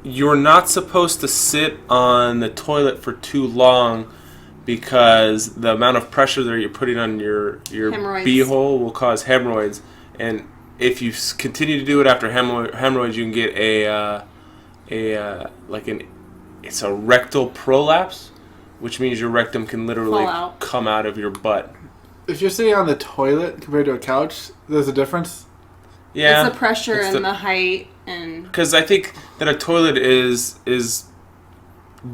You're not supposed to sit on the toilet for too long because the amount of pressure that you're putting on your beehole will cause hemorrhoids. And if you continue to do it after hemorrhoids, you can get it's a rectal prolapse, which means your rectum can literally come out of your butt. If you're sitting on the toilet compared to a couch, there's a difference? Yeah. It's the pressure and the height and... Because I think that a toilet is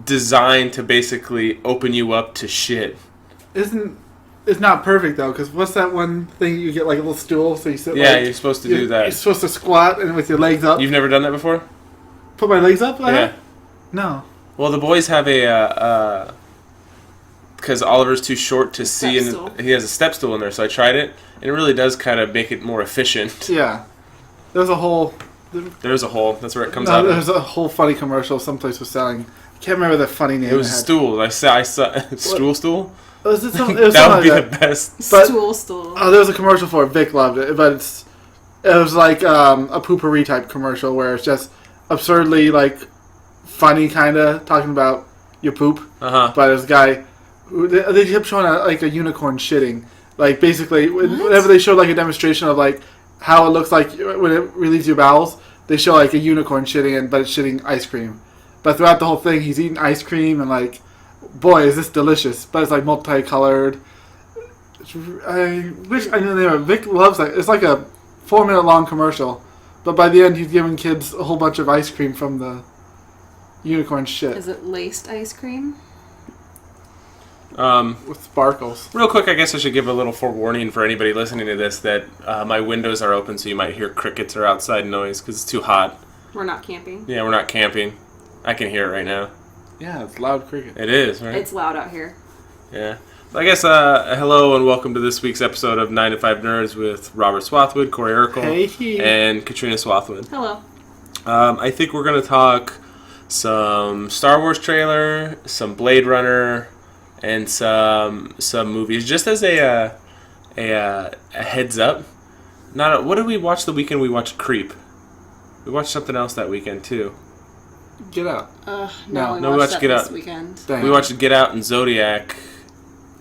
designed to basically open you up to shit. It's not perfect, though, because what's that one thing you get, like a little stool, so you sit you're supposed to do that. You're supposed to squat and with your legs up. You've never done that before? Put my legs up? Yeah. No. Well, the boys have because Oliver's too short to see, and he has a step stool in there, so I tried it, and it really does kind of make it more efficient. Yeah. There's a hole. There's a hole. That's where it comes out. There's a whole funny commercial someplace was selling. I can't remember the funny name. It was a stool. I saw stool. Was it that would be the best. Stool. Oh, there was a commercial for it. Vic loved it, but it was like a poopery type commercial where it's just absurdly like funny, kind of talking about your poop. But this guy, they kept showing a unicorn shitting. Like basically, whenever they showed like a demonstration of like how it looks like when it relieves your bowels, they show like a unicorn shitting, but it's shitting ice cream. But throughout the whole thing, he's eating ice cream and like, boy, is this delicious! But it's like multicolored. I wish I knew the name of it. Vic loves that. It's like a 4-minute long commercial, but by the end, he's giving kids a whole bunch of ice cream from the unicorn shit. Is it laced ice cream? With sparkles. Real quick, I guess I should give a little forewarning for anybody listening to this that my windows are open, so you might hear crickets or outside noise because it's too hot. We're not camping. Yeah, we're not camping. I can hear it right now. Yeah, it's loud cricket. It is, right? It's loud out here. Yeah. I guess hello and welcome to this week's episode of 9 to 5 Nerds with Robert Swathwood, Corey Urkel, and Katrina Swathwood. Hello. I think we're going to talk some Star Wars trailer, some Blade Runner, and some movies. Just as a heads up. What did we watch the weekend? We watched Creep. We watched something else that weekend too. Get Out. No, we watched Get Out this weekend. We watched Get Out and Zodiac,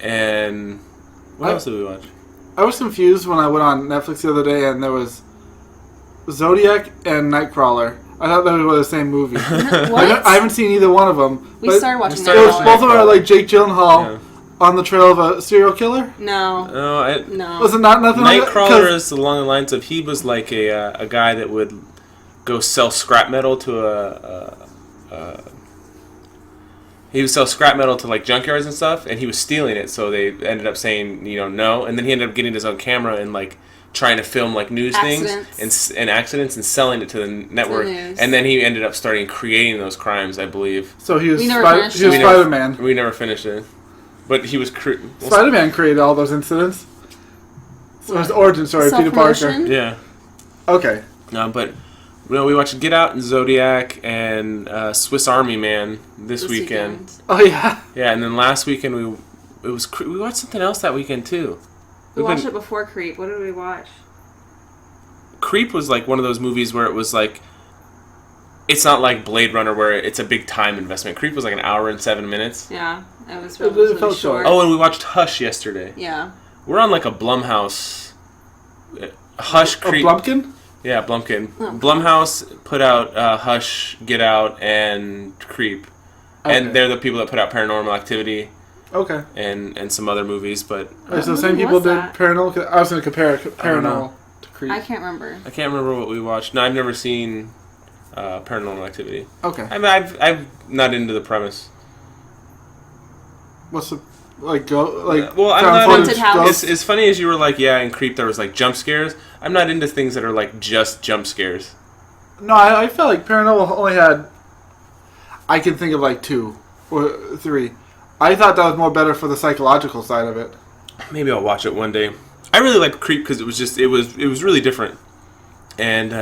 and what else did we watch? I was confused when I went on Netflix the other day and there was Zodiac and Nightcrawler. I thought they were the same movie. What? I haven't seen either one of them. We started watching Nightcrawler. Both of them are like Jake Gyllenhaal on the trail of a serial killer? No. No. Was it nothing like that? Nightcrawler is along the lines of he was like a guy that would go sell scrap metal to he would sell scrap metal to like junkyards and stuff, and he was stealing it, so they ended up saying, no, and then he ended up getting his own camera and like trying to film like news things and accidents and selling it to the network, and then he ended up creating those crimes, I believe. So he was Spider-Man. We never finished it, but he was Spider-Man created all those incidents. So his origin story, Peter Parker. Yeah. Okay. No, but. We watched Get Out and Zodiac and Swiss Army Man this weekend. Oh yeah. Yeah, and then last weekend we watched something else that weekend too. We watched it before Creep. What did we watch? Creep was like one of those movies where it was like, it's not like Blade Runner where it's a big time investment. Creep was like an hour and 7 minutes. Yeah, it was really short. Oh, and we watched Hush yesterday. Yeah. We're on like a Blumhouse. Hush Creep. A Blumpkin? Yeah, Blumpkin. Oh. Blumhouse put out Hush, Get Out, and Creep. Okay. And they're the people that put out Paranormal Activity. Okay. And some other movies, but... so the same people did Paranormal? I was going to compare Paranormal to Creep. I can't remember. I can't remember what we watched. No, I've never seen Paranormal Activity. Okay. I mean, I'm not into the premise. What's the... well, I'm not. As funny as you were like, yeah, in Creep there was like jump scares. I'm not into things that are like just jump scares. No, I felt like Paranormal only had. I can think of like 2 or 3. I thought that was more better for the psychological side of it. Maybe I'll watch it one day. I really liked Creep because it was really different, and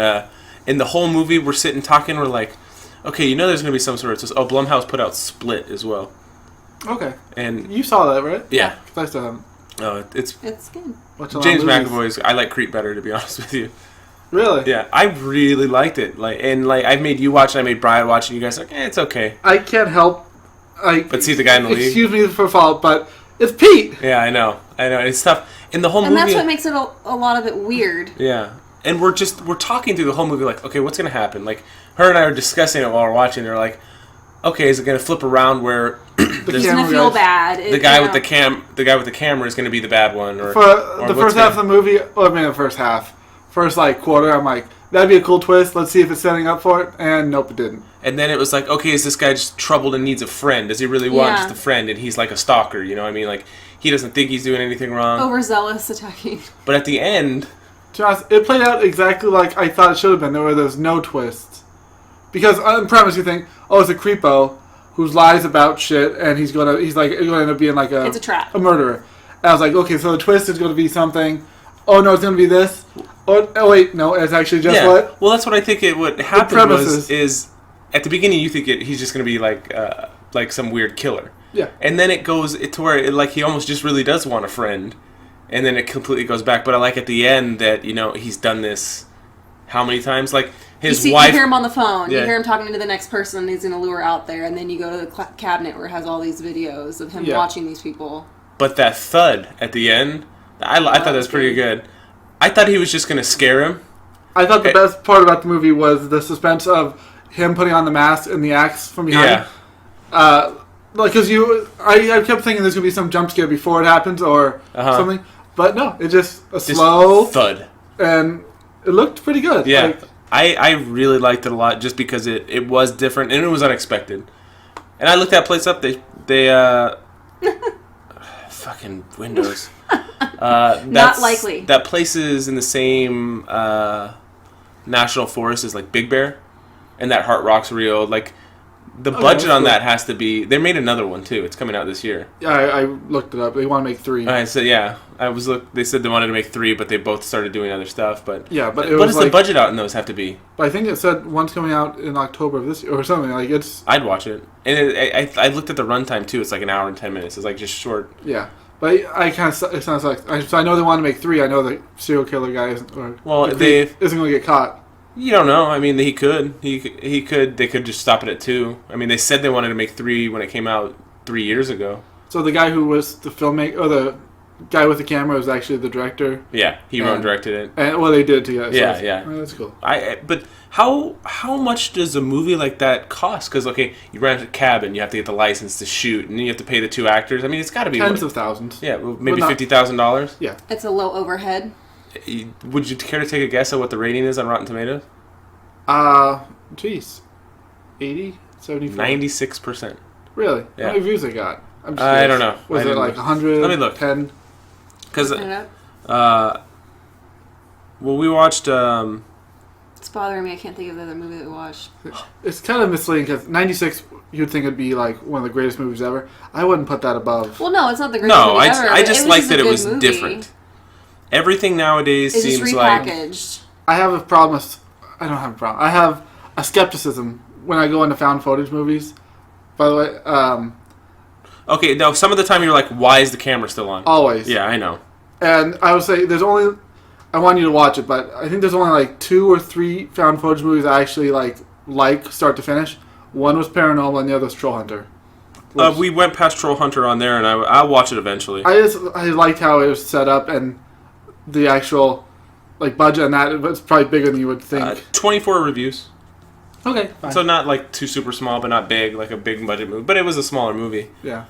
in the whole movie we're sitting talking. We're like, okay, there's gonna be some sort of. Blumhouse put out Split as well. Okay. And you saw that, right? Yeah. I still haven't. No, it's good. James McAvoy's. I like Creep better, to be honest with you. Really? Yeah, I really liked it. I made you watch, and I made Brian watch, and you guys are like, it's okay. I can't help. But see the guy in the league. Excuse me for fault, but it's Pete. Yeah, I know. It's tough. And the whole movie. And that's what makes it a lot of it weird. Yeah, and we're talking through the whole movie like, okay, what's gonna happen? Like, her and I are discussing it while we're watching. They're like, okay, is it gonna flip around where he's gonna feel bad? The guy with the camera is gonna be the bad one, or for the first half of the movie. The first half, quarter. I'm like, that'd be a cool twist. Let's see if it's setting up for it. And nope, it didn't. And then it was like, okay, is this guy just troubled and needs a friend? Does he really want just a friend? And he's like a stalker, you know what I mean? Like, he doesn't think he's doing anything wrong. Overzealous attacking. But at the end, to be honest, it played out exactly like I thought it should have been. There's no twists. Because on premise you think, oh, it's a creepo who lies about shit, and he's gonna end up being like it's a trap, a murderer. And I was like, okay, so the twist is gonna be something. Oh no, it's gonna be this. Oh wait, no, it's actually just what. Well, that's what I think what happened is at the beginning you think he's just gonna be like some weird killer. Yeah. And then it goes to where he almost just really does want a friend, and then it completely goes back. But I like at the end that he's done this how many times? Like his wife. You hear him on the phone. Yeah. You hear him talking to the next person. And he's going to lure out there, and then you go to the cabinet where it has all these videos of him watching these people. But that thud at the end, I thought that was pretty good. I thought he was just going to scare him. I thought the best part about the movie was the suspense of him putting on the mask and the axe from behind. Yeah. Because I kept thinking there's going to be some jump scare before it happens or something. But no, it's just a slow thud. And it looked pretty good. Yeah. I really liked it a lot just because it was different and it was unexpected. And I looked that place up. They fucking windows. Not likely. That place is in the same national forest as like Big Bear, and that Heart Rock's real. Like the budget on that has to be. They made another one too. It's coming out this year. Yeah, I looked it up. They want to make 3. I said They said they wanted to make 3, but they both started doing other stuff. But yeah, but what does the budget out in those have to be? But I think it said one's coming out in October of this year or something. Like it's. I'd watch it, and I looked at the runtime too. It's like an hour and 10 minutes. It's like just short. Yeah. But it sounds like so I know they want to make 3. I know the serial killer guy isn't going to get caught. You don't know. I mean, he could. He could. They could just stop it at 2. I mean, they said they wanted to make 3 when it came out 3 years ago. So the guy who was the filmmaker, or the guy with the camera, was actually the director. Yeah, he wrote and directed it. And they did it together. Yeah, yeah. Oh, that's cool. But how much does a movie like that cost? Because you rent a cabin, you have to get the license to shoot, and then you have to pay the 2 actors. I mean, it's got to be tens of thousands. Yeah, maybe $50,000. Yeah, it's a low overhead. Would you care to take a guess at what the rating is on Rotten Tomatoes? 80, 74, 96%. Really? Yeah. How many views they got? I don't know. Was it like 100? Let me look. 10? Because we watched. It's bothering me. I can't think of the other movie that we watched. It's kind of misleading because 96, you'd think it'd be like one of the greatest movies ever. I wouldn't put that above. Well, no, it's not the greatest movie ever. I just like that it was different. Everything nowadays it's seems just repackaged. I have a problem. I don't have a problem. I have a skepticism when I go into found footage movies. By the way, okay, now some of the time you're like, why is the camera still on? Always. Yeah, I know. And I would say I want you to watch it, but I think there's only like 2 or 3 found footage movies I actually like start to finish. One was Paranormal and the other was Troll Hunter. We went past Troll Hunter on there, and I'll watch it eventually. I liked how it was set up and the actual budget on that. It's probably bigger than you would think. 24 reviews. Okay, fine. So not too super small, but not big, like a big budget movie. But it was a smaller movie. Yeah.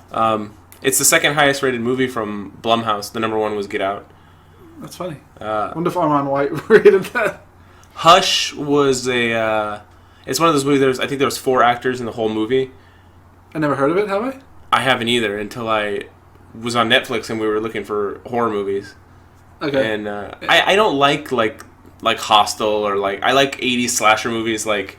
It's the second highest rated movie from Blumhouse. The number 1 was Get Out. That's funny. I wonder if Armand White rated that. Hush was it's one of those movies. I think there was 4 actors in the whole movie. I never heard of it. Have I? I haven't either until I was on Netflix and we were looking for horror movies. Okay. And I don't like Hostel or I like 80s slasher movies like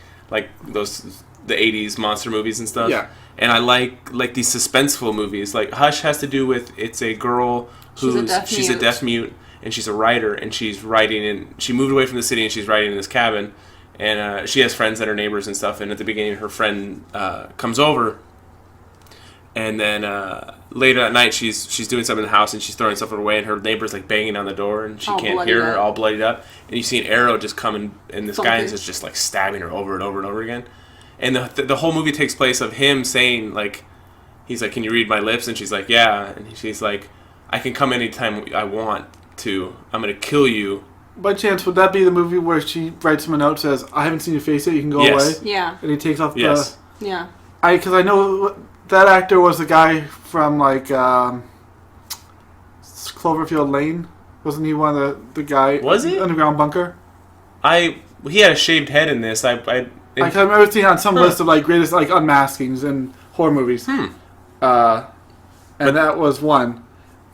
those the 80s monster movies and stuff. Yeah. And I like these suspenseful movies. Like Hush has to do with it's a girl she's a deaf mute and she's a writer and she's writing and she moved away from the city and she's writing in this cabin and she has friends that are neighbors and stuff and at the beginning her friend comes over And then later at night, she's doing something in the house and she's throwing stuff away, and her neighbor's like banging on the door, and she can't hear her, all bloodied up. And you see an arrow just coming, and this guy is just like stabbing her over and over and over again. And the whole movie takes place of him saying, like, he's like, "Can you read my lips?" And she's like, "Yeah." And she's like, "I can come anytime I want to. I'm gonna kill you." By chance, would that be the movie where she writes him a note, says, "I haven't seen your face yet. You can go away." Yeah. And he takes off Yes. the. Yeah. Because I know that actor was the guy from like Cloverfield Lane. Wasn't he one of the guy? Was he? Underground Bunker. He had a shaved head in this. I remember seeing on some list of like greatest like unmaskings in horror movies. And that was one.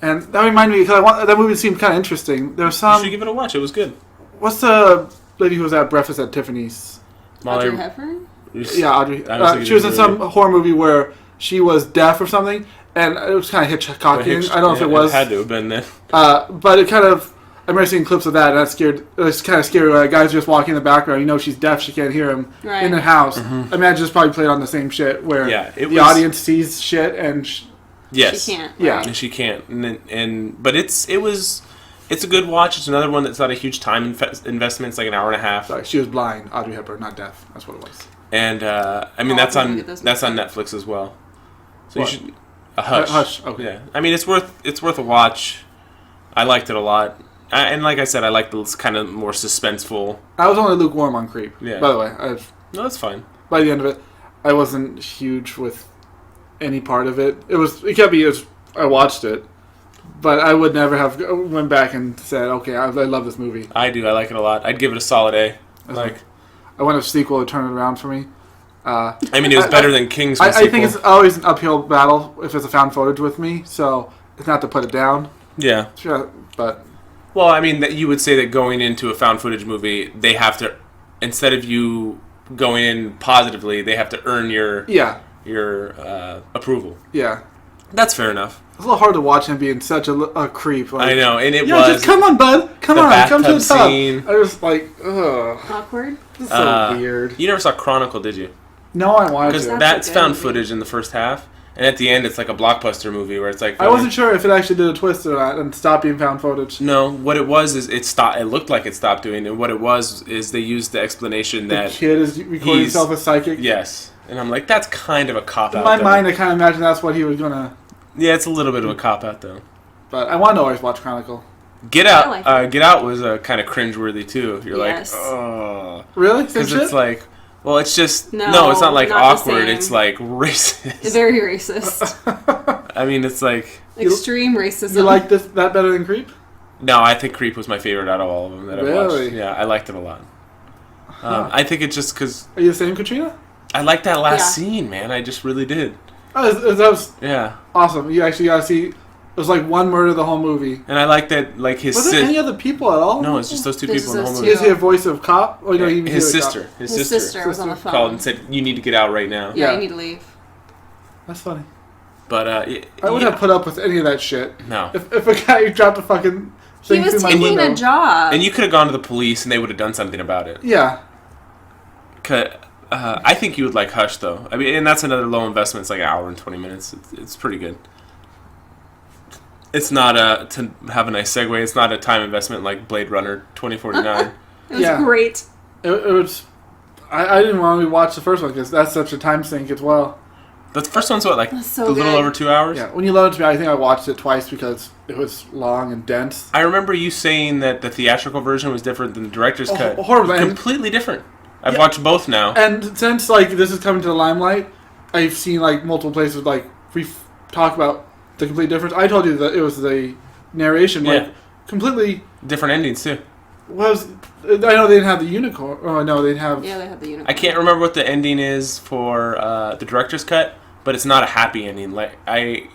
And that reminded me because that movie seemed kind of interesting. There was some. You should give it a watch. It was good. What's the lady who was at breakfast at Tiffany's? Audrey Hepburn. Yeah, Audrey. She was in some horror movie where she was deaf or something, and it was kind of Hitchcockian. I don't know if it was. It had to have been then. But it kind of. I remember seeing clips of that, and that scared. It was kind of scary. Where a guy's just walking in the background. You know, she's deaf. She can't hear him in the house. I imagine it's probably played on the same shit where the audience sees shit and. Yes. She can't. Yeah. Right? She can't. But it's a good watch. It's another one that's not a huge time investment. It's like an hour and a half. Sorry, she was blind. Audrey Hepburn, not deaf. That's what it was. And I mean that's on Netflix as well. So what? You should Hush. Hush. Okay. Yeah. I mean it's worth a watch. I liked it a lot. And like I said, I like the kind of more suspenseful. I was only lukewarm on Creep. Yeah. By the way, no, that's fine. By the end of it, I wasn't huge with any part of it. It kept me as I watched it, but I would never have went back and said, "Okay, I love this movie." I do. I like it a lot. I'd give it a solid A. I want a sequel to turn it around for me. I mean, it was better than King's. I think it's always an uphill battle if it's a found footage with me, so it's not to put it down. Yeah. Sure, but. Well, I mean, that you would say that going into a found footage movie, they have to, instead of you going in positively, they have to earn your approval. Yeah. That's fair enough. It's a little hard to watch him being such a creep. Like, I know, and it was. Just come on, bud. Come to the top. Scene. I was like, ugh. Awkward. This is so weird. You never saw Chronicle, did you? No, I wanted to. Because that's found footage in the first half. And at the end, it's like a blockbuster movie where it's like... I wasn't sure if it actually did a twist or not and stopped being found footage. No, what it was is it stopped. It looked like it stopped doing it. What it was is they used the explanation that... The kid is recording himself as psychic? Yes. And I'm like, that's kind of a cop-out. In my mind, I kind of imagine that's what he was going to... Yeah, it's a little bit of a cop-out, though. But I want to always watch Chronicle. Get Out Get Out was kind of cringeworthy, too. You're like, oh... Really? Because it's like... Well, it's just... No, it's not like awkward. It's like racist. Very racist. I mean, it's like... Extreme racism. You like that better than Creep? No, I think Creep was my favorite out of all of them that I've watched. Yeah, I liked it a lot. I think it's just because... Are you the same, Katrina? I liked that last scene, man. I just really did. Oh, that was awesome. You actually got to see... It was like one murder the whole movie. And I like that, like his sister... Was there any other people at all? No, it's just those two people in the whole movie. Is he a voice of cop? Or his sister. His sister was on the phone. Called and said, you need to get out right now. Yeah, you need to leave. That's funny. But, I wouldn't have put up with any of that shit. No. If a guy dropped a fucking thing through my window. He was taking a job. And you could have gone to the police and they would have done something about it. Yeah. I think you would like Hush, though. I mean, and that's another low investment. It's like an hour and 20 minutes. It's pretty good. It's not to have a nice segue. It's not a time investment like Blade Runner 2049. It was great. It was. I didn't want to watch the first one because that's such a time sink as well. The first one's what, like so a little over 2 hours? Yeah. When you loaned it to me, I think I watched it twice because it was long and dense. I remember you saying that the theatrical version was different than the director's cut. Horrible. Completely different. I've watched both now. And since like this is coming to the limelight, I've seen like multiple places like talk about the complete difference. I told you that it was the narration, like completely different endings too. I know they didn't have the unicorn. Oh no, they have. Yeah, they had the unicorn. I can't remember what the ending is for the director's cut, but it's not a happy ending. Like I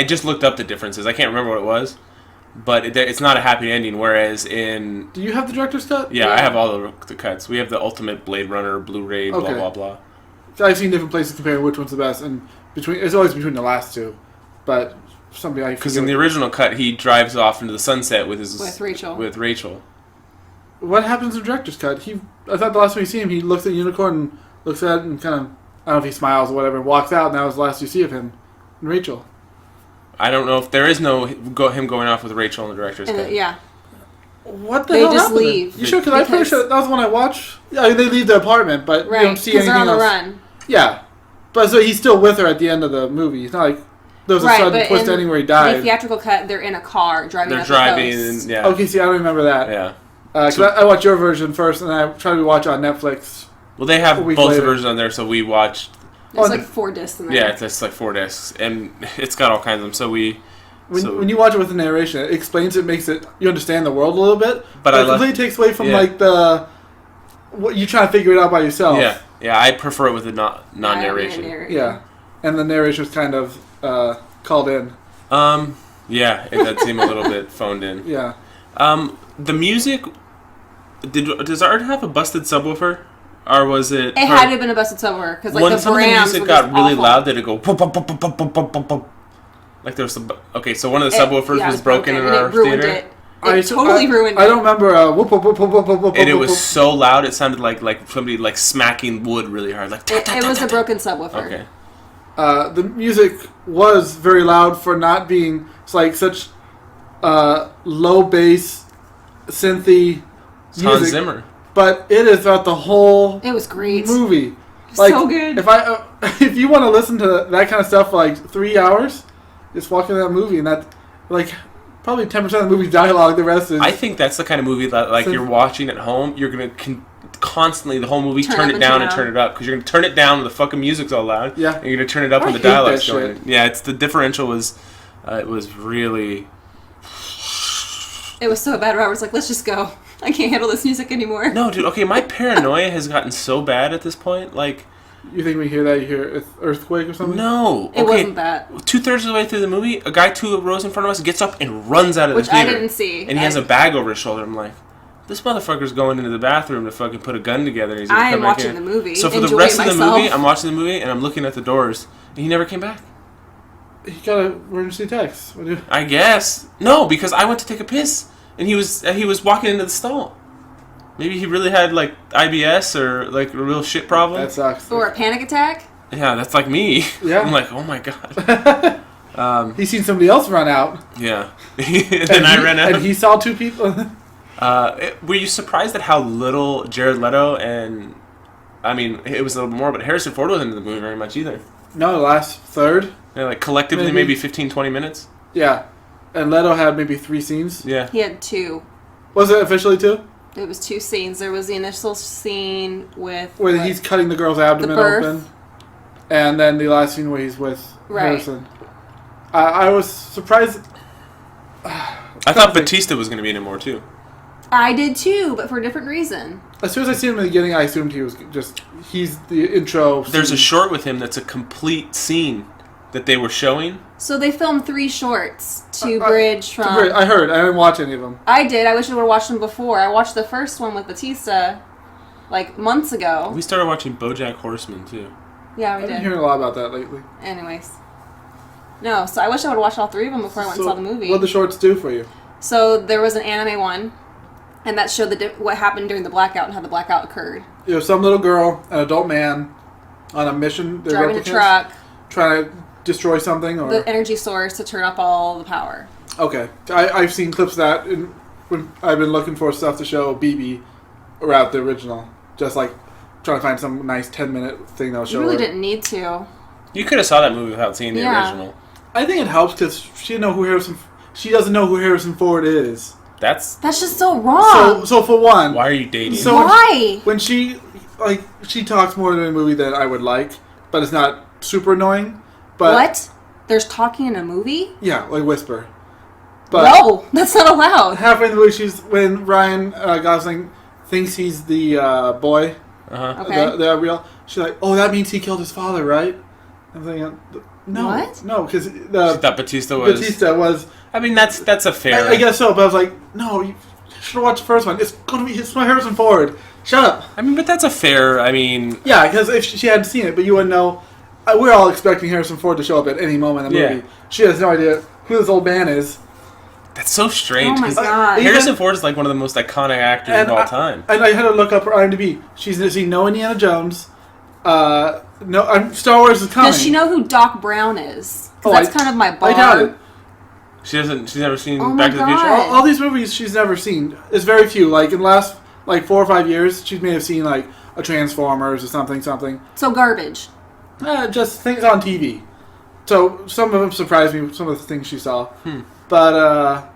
just looked up the differences. I can't remember what it was, but it's not a happy ending. Whereas in do you have the director's cut? Yeah, I have all the cuts. We have the Ultimate Blade Runner Blu-ray. Blah blah blah. So I've seen different places comparing which one's the best, and it's always between the last two. But something like because in the original cut he drives off into the sunset with Rachel. With Rachel. What happens in the director's cut? I thought the last time you see him, he looks at the unicorn and looks at it and kind of I don't know if he smiles or whatever and walks out, and that was the last you see of him. Rachel. I don't know if there is no him going off with Rachel in the director's cut. Yeah. What the They hell just happened leave. Then? You sure? Because I'm pretty sure that was the one I watched. Yeah, I mean, they leave the apartment, but right, you don't see anything they're on the else. run. Yeah. But so he's still with her at the end of the movie. It's not like there's a sudden twist ending where he died. The theatrical cut, they're in a car driving They're up driving, the coast. and, yeah. Okay, see, I don't remember that. Yeah. Cause I watched your version first, and I tried to watch it on Netflix. Well, they have both the versions on there, so we watched. There's like 4 discs in there. Yeah, it's like 4 discs, and it's got all kinds of them. So when you watch it with the narration, it explains it, makes it you understand the world a little bit, but it completely takes away from like the what you trying to figure it out by yourself. Yeah, I prefer it with the non-narration. Yeah, and the narration is kind of called in. Yeah, it did seem a little bit phoned in. Yeah. The music. Does Art have a busted subwoofer, or was it? It had to have been a busted subwoofer because like when the some of the music got really awful. loud, did it go? Pum, pum, pum, pum, pum, pum, pum, pum, pum. Like there was some. Okay, so one of the subwoofers was broken in our theater. It totally ruined it. I don't remember. Whoop, whoop, whoop, whoop, whoop, whoop, and it whoop, was so loud, it sounded like somebody like smacking wood really hard. Like it was a broken subwoofer. Okay. The music was very loud for not being like such low bass synthy music. Hans Zimmer. But it is throughout the whole It was great. movie. Like, so good. If you want to listen to that kind of stuff for like 3 hours, just walk into that movie and that like probably 10% of the movie's dialogue. The rest is. I think that's the kind of movie that like you're watching at home. You're gonna constantly the whole movie turn it down and turn it up because you're gonna turn it down when the fucking music's all loud. Yeah. And you're gonna turn it up when the dialogue's going. Yeah, it's the differential was it was really. It was so bad. Robert's like, let's just go. I can't handle this music anymore. No, dude. Okay, my paranoia has gotten so bad at this point. Like, you think we hear that? You hear earthquake or something? No, it wasn't that. 2/3 of the way through the movie, a guy 2 rows in front of us gets up and runs out of the theater. Which I didn't see. And he has a bag over his shoulder. I'm like, this motherfucker's going into the bathroom to fucking put a gun together. He's I am watching the movie. So for the rest of the movie, I'm watching the movie and I'm looking at the doors, and he never came back. He got an emergency text. I guess no, because I went to take a piss. And he was walking into the stall. Maybe he really had like IBS or like a real shit problem. That sucks. Or a panic attack. Yeah, that's like me. Yeah. I'm like, oh my god. He's seen somebody else run out. Yeah. And then I ran out. And he saw 2 people. Were you surprised at how little Jared Leto and I mean it was a little more, but Harrison Ford wasn't in the movie very much either. No, the last third. Yeah, like collectively maybe 15-20 minutes. Yeah. And Leto had maybe 3 scenes. Yeah. He had 2. Was it officially 2? It was 2 scenes. There was the initial scene with where he's cutting the girl's abdomen open, and then the last scene where he's with Harrison. I was surprised. I thought Batista was going to be in it more too. I did too, but for a different reason. As soon as I seen him in the beginning, I assumed he's the intro. There's a short with him that's a complete scene that they were showing. So they filmed 3 shorts to bridge from... I heard. I didn't watch any of them. I did. I wish I would have watched them before. I watched the first one with Batista, like, months ago. We started watching BoJack Horseman, too. Yeah, we did. I've been hearing a lot about that lately. Anyways. No, so I wish I would have watched all 3 of them before I went and saw the movie. What did the shorts do for you? So there was an anime one, and that showed what happened during the blackout and how the blackout occurred. You know, some little girl, an adult man, on a mission. Driving a truck. Trying to destroy something, or the energy source to turn up all the power. Okay, I've seen clips of that when I've been looking for stuff to show BB around the original, just like trying to find some nice 10-minute thing that'll show. You really her. didn't need to. You could have saw that movie without seeing the original. I think it helps because she doesn't know who Harrison Ford is. That's just so wrong. So for one, why are you dating? So why? When she talks more in the movie than I would like, but it's not super annoying. But what? There's talking in a movie? Yeah, like whisper. But no, that's not allowed. Halfway in the movie, when Ryan Gosling thinks he's the boy, okay. the real, she's like, "Oh, that means he killed his father, right?" I'm thinking, no, what? No, because she thought Batista was. I mean, that's a fair. I guess so, but I was like, no, you should have watched the first one. It's my Harrison Ford. Shut up. I mean, but that's a fair. I mean, yeah, because if she hadn't seen it, but you wouldn't know. We're all expecting Harrison Ford to show up at any moment in the movie. She has no idea who this old man is. That's so strange. Oh my god! Harrison Ford is like one of the most iconic actors of all time. And I had to look up her IMDb. She's seen no Indiana Jones. No, Star Wars is coming. Does she know who Doc Brown is? That's kind of my bar. I doubt it. She's never seen Back to the Future? All these movies she's never seen. It's very few. Like, in the last, 4 or 5 years, she may have seen, a Transformers or something. So garbage. Just things on TV. So, some of them surprised me, some of the things she saw. But,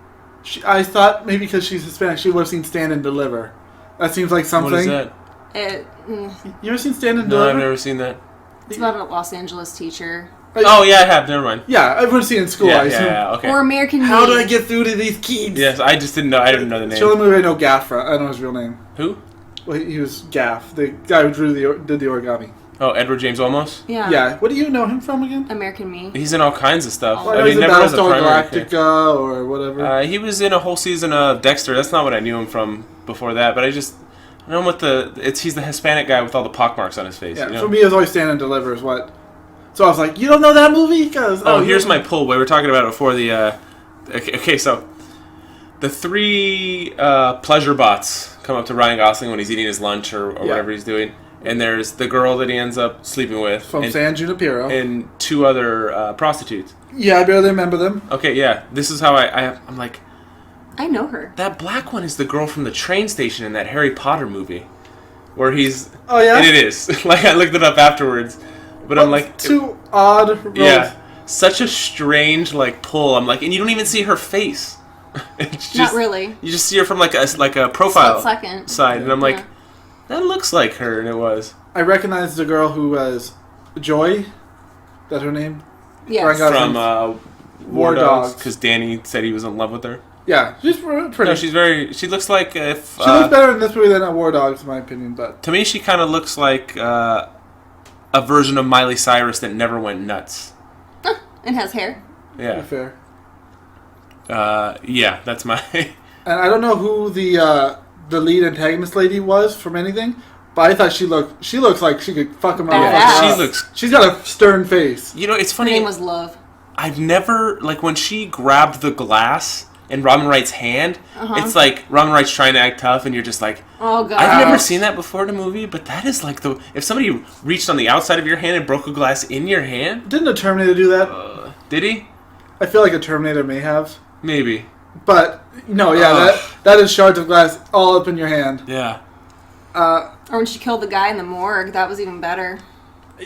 I thought maybe because she's Hispanic, she would have seen Stand and Deliver. That seems like something. What is that? You ever seen Stand and Deliver? No, I've never seen that. It's about a Los Angeles teacher. Oh, yeah, I have. Never mind. Yeah, everyone's seen it in school, I assume. Yeah, okay. Or American How Me. do I get through to these kids? Yes, I just didn't know. I didn't know the name. It's the only movie I know Gaff from. I don't know his real name. Who? Well, he was Gaff, the guy who did the origami. Oh, Edward James Olmos? Yeah. Yeah. What do you know him from again? American Me. He's in all kinds of stuff. Well, he's in Battlestar Galactica or whatever. He was in a whole season of Dexter. That's not what I knew him from before that, but I know him with he's the Hispanic guy with all the pockmarks on his face. Yeah, you know? for me, it was always Stand and Deliver is what. So I was like, you don't know that movie? Here's my pull. We were talking about it before the... Okay, so the 3 pleasure bots come up to Ryan Gosling when he's eating his lunch or whatever he's doing. And there's the girl that he ends up sleeping with. From San Junipero. And 2 other prostitutes. Yeah, I barely remember them. Okay, yeah. This is how I'm like... I know her. That black one is the girl from the train station in that Harry Potter movie. Where he's... Oh, yeah? And it is. I looked it up afterwards. But I'm like... 2 odd roles. Yeah. Such a strange, pull. I'm like... And you don't even see her face. It's just, not really. You just see her from, a profile side. And I'm like... That looks like her, and it was. I recognize the girl who was Joy. That's her name? Yes. From War Dogs, because Danny said he was in love with her. Yeah, she's pretty. No, she looks like if... She looks better in this movie than at War Dogs, in my opinion, but... To me, she kind of looks like a version of Miley Cyrus that never went nuts. And has hair. Yeah. Fair. Yeah, that's my... And I don't know who the lead antagonist lady was from anything, but I thought she looks like she could fuck him up. She's got a stern face. You know, it's funny. Her name was Love. I've never, when she grabbed the glass in Robin Wright's hand, it's like Robin Wright's trying to act tough, and you're just like, oh god. I've never seen that before in a movie, but that is if somebody reached on the outside of your hand and broke a glass in your hand. Didn't a Terminator do that? Did he? I feel like a Terminator may have. Maybe. But no, yeah, that is shards of glass all up in your hand. Yeah. Or when she killed the guy in the morgue, that was even better.